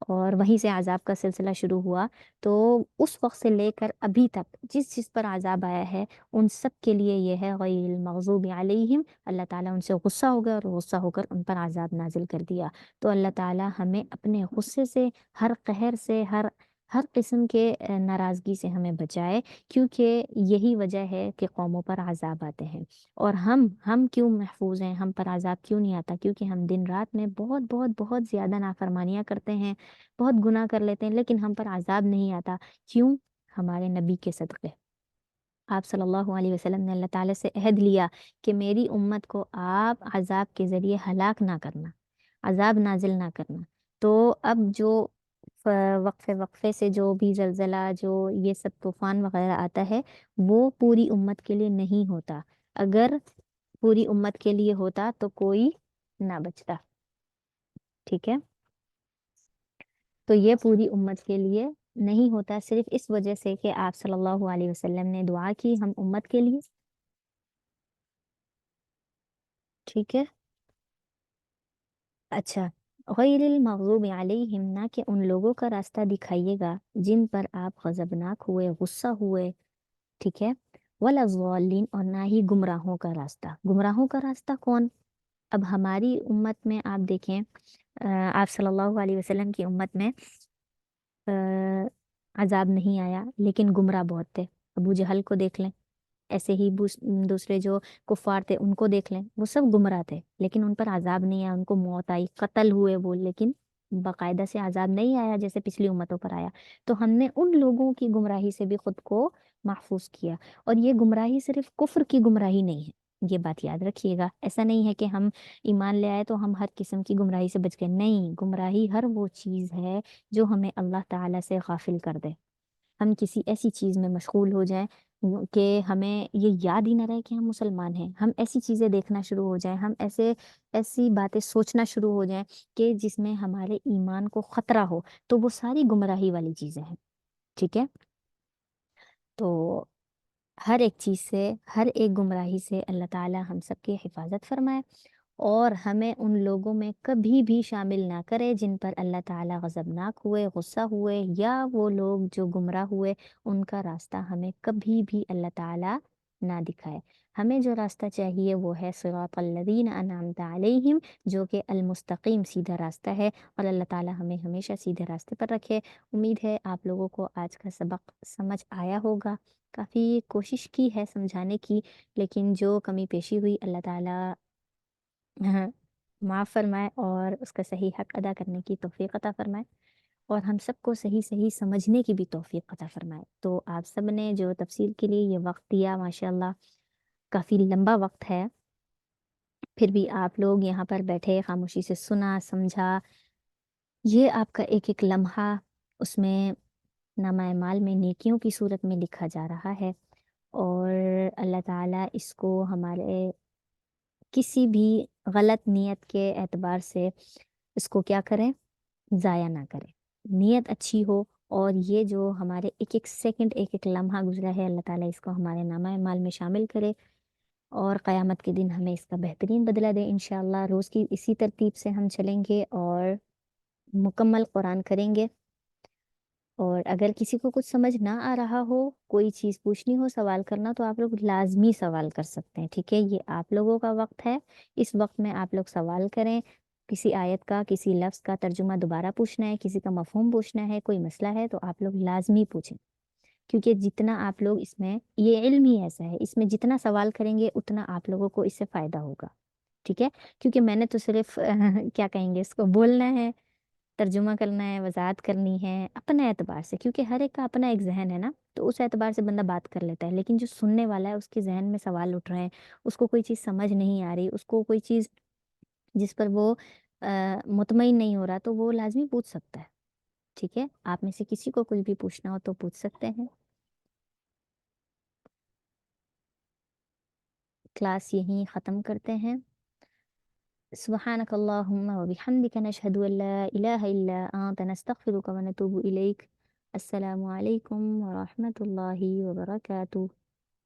اور وہیں سے عذاب کا سلسلہ شروع ہوا، تو اس وقت سے لے کر ابھی تک جس جس پر عذاب آیا ہے ان سب کے لیے یہ ہے غیر المغضوب علیہم، اللہ تعالیٰ ان سے غصہ ہو گیا اور غصہ ہو کر ان پر عذاب نازل کر دیا۔ تو اللہ تعالیٰ ہمیں اپنے غصے سے، ہر قہر سے، ہر قسم کے ناراضگی سے ہمیں بچائے، کیونکہ یہی وجہ ہے کہ قوموں پر عذاب آتے ہیں۔ اور ہم کیوں محفوظ ہیں، ہم پر عذاب کیوں نہیں آتا؟ کیونکہ ہم دن رات میں بہت بہت بہت زیادہ نافرمانیاں کرتے ہیں، بہت گناہ کر لیتے ہیں، لیکن ہم پر عذاب نہیں آتا۔ کیوں؟ ہمارے نبی کے صدقے۔ آپ صلی اللہ علیہ وسلم نے اللہ تعالیٰ سے عہد لیا کہ میری امت کو آپ عذاب کے ذریعے ہلاک نہ کرنا، عذاب نازل نہ کرنا۔ تو اب جو وقفے سے جو بھی زلزلہ، جو یہ سب طوفان وغیرہ آتا ہے، وہ پوری امت کے لیے نہیں ہوتا۔ اگر پوری امت کے لیے ہوتا تو کوئی نہ بچتا، ٹھیک ہے؟ تو یہ پوری امت کے لیے نہیں ہوتا، صرف اس وجہ سے کہ آپ صلی اللہ علیہ وسلم نے دعا کی ہم امت کے لیے، ٹھیک ہے؟ اچھا، غیر المغضوب علیہم نہ کہ ان لوگوں کا راستہ دکھائیے گا جن پر آپ غضبناک ہوئے، غصہ ہوئے، ٹھیک ہے؟ ولا الضالین اور نہ ہی گمراہوں کا راستہ۔ گمراہوں کا راستہ کون؟ اب ہماری امت میں آپ دیکھیں، آپ صلی اللہ علیہ وسلم کی امت میں عذاب نہیں آیا لیکن گمراہ بہت تھے۔ ابو جہل کو دیکھ لیں، ایسے ہی دوسرے جو کفار تھے ان کو دیکھ لیں، وہ سب گمراہ تھے لیکن ان پر عذاب نہیں آیا، ان کو موت آئی، قتل ہوئے وہ، لیکن باقاعدہ سے عذاب نہیں آیا جیسے پچھلی امتوں پر آیا۔ تو ہم نے ان لوگوں کی گمراہی سے بھی خود کو محفوظ کیا۔ اور یہ گمراہی صرف کفر کی گمراہی نہیں ہے، یہ بات یاد رکھیے گا۔ ایسا نہیں ہے کہ ہم ایمان لے آئے تو ہم ہر قسم کی گمراہی سے بچ گئے، نہیں، گمراہی ہر وہ چیز ہے جو ہمیں اللہ تعالیٰ سے غافل کر دے، ہم کسی ایسی چیز میں مشغول ہو جائیں کہ ہمیں یہ یاد ہی نہ رہے کہ ہم مسلمان ہیں، ہم ایسی چیزیں دیکھنا شروع ہو جائیں، ہم ایسی باتیں سوچنا شروع ہو جائیں کہ جس میں ہمارے ایمان کو خطرہ ہو، تو وہ ساری گمراہی والی چیزیں ہیں، ٹھیک ہے؟ تو ہر ایک چیز سے، ہر ایک گمراہی سے اللہ تعالیٰ ہم سب کی حفاظت فرمائے، اور ہمیں ان لوگوں میں کبھی بھی شامل نہ کرے جن پر اللہ تعالیٰ غضبناک ہوئے، غصہ ہوئے، یا وہ لوگ جو گمراہ ہوئے ان کا راستہ ہمیں کبھی بھی اللہ تعالیٰ نہ دکھائے۔ ہمیں جو راستہ چاہیے وہ ہے صراط الذین انعمت علیہم، جو کہ المستقیم، سیدھا راستہ ہے، اور اللہ تعالیٰ ہمیں ہمیشہ سیدھے راستے پر رکھے۔ امید ہے آپ لوگوں کو آج کا سبق سمجھ آیا ہوگا، کافی کوشش کی ہے سمجھانے کی، لیکن جو کمی پیشی ہوئی اللہ تعالیٰ معاف فرمائے اور اس کا صحیح حق ادا کرنے کی توفیق عطا فرمائے، اور ہم سب کو صحیح صحیح سمجھنے کی بھی توفیق عطا فرمائے۔ تو آپ سب نے جو تفسیر کے لیے یہ وقت دیا، ماشاءاللہ کافی لمبا وقت ہے، پھر بھی آپ لوگ یہاں پر بیٹھے خاموشی سے سنا، سمجھا، یہ آپ کا ایک ایک لمحہ اس میں نامہ اعمال میں نیکیوں کی صورت میں لکھا جا رہا ہے، اور اللہ تعالیٰ اس کو ہمارے کسی بھی غلط نیت کے اعتبار سے اس کو کیا کریں، ضائع نہ کریں، نیت اچھی ہو، اور یہ جو ہمارے ایک ایک سیکنڈ، ایک ایک لمحہ گزرا ہے، اللہ تعالیٰ اس کو ہمارے نامہ اعمال میں شامل کرے، اور قیامت کے دن ہمیں اس کا بہترین بدلہ دے انشاءاللہ۔ روز کی اسی ترتیب سے ہم چلیں گے اور مکمل قرآن کریں گے، اور اگر کسی کو کچھ سمجھ نہ آ رہا ہو، کوئی چیز پوچھنی ہو، سوال کرنا، تو آپ لوگ لازمی سوال کر سکتے ہیں، ٹھیک ہے؟ یہ آپ لوگوں کا وقت ہے، اس وقت میں آپ لوگ سوال کریں، کسی آیت کا، کسی لفظ کا ترجمہ دوبارہ پوچھنا ہے، کسی کا مفہوم پوچھنا ہے، کوئی مسئلہ ہے تو آپ لوگ لازمی پوچھیں، کیونکہ جتنا آپ لوگ اس میں، یہ علم ہی ایسا ہے، اس میں جتنا سوال کریں گے اتنا آپ لوگوں کو اس سے فائدہ ہوگا، ٹھیک ہے؟ کیونکہ میں نے تو صرف کیا کہیں گے اس کو، بولنا ہے، ترجمہ کرنا ہے، وضاحت کرنی ہے اپنے اعتبار سے، کیونکہ ہر ایک کا اپنا ایک ذہن ہے نا، تو اس اعتبار سے بندہ بات کر لیتا ہے، لیکن جو سننے والا ہے اس کے ذہن میں سوال اٹھ رہے ہیں، اس کو کوئی چیز سمجھ نہیں آ رہی، اس کو کوئی چیز جس پر وہ مطمئن نہیں ہو رہا تو وہ لازمی پوچھ سکتا ہے. ٹھیک ہے، آپ میں سے کسی کو کچھ بھی پوچھنا ہو تو پوچھ سکتے ہیں. کلاس یہیں ختم کرتے ہیں. سبحانك اللهم وبحمدك نشهد أن لا إله إلا أنت نستغفرك ونتوب إليك. السلام عليكم ورحمة الله وبركاته.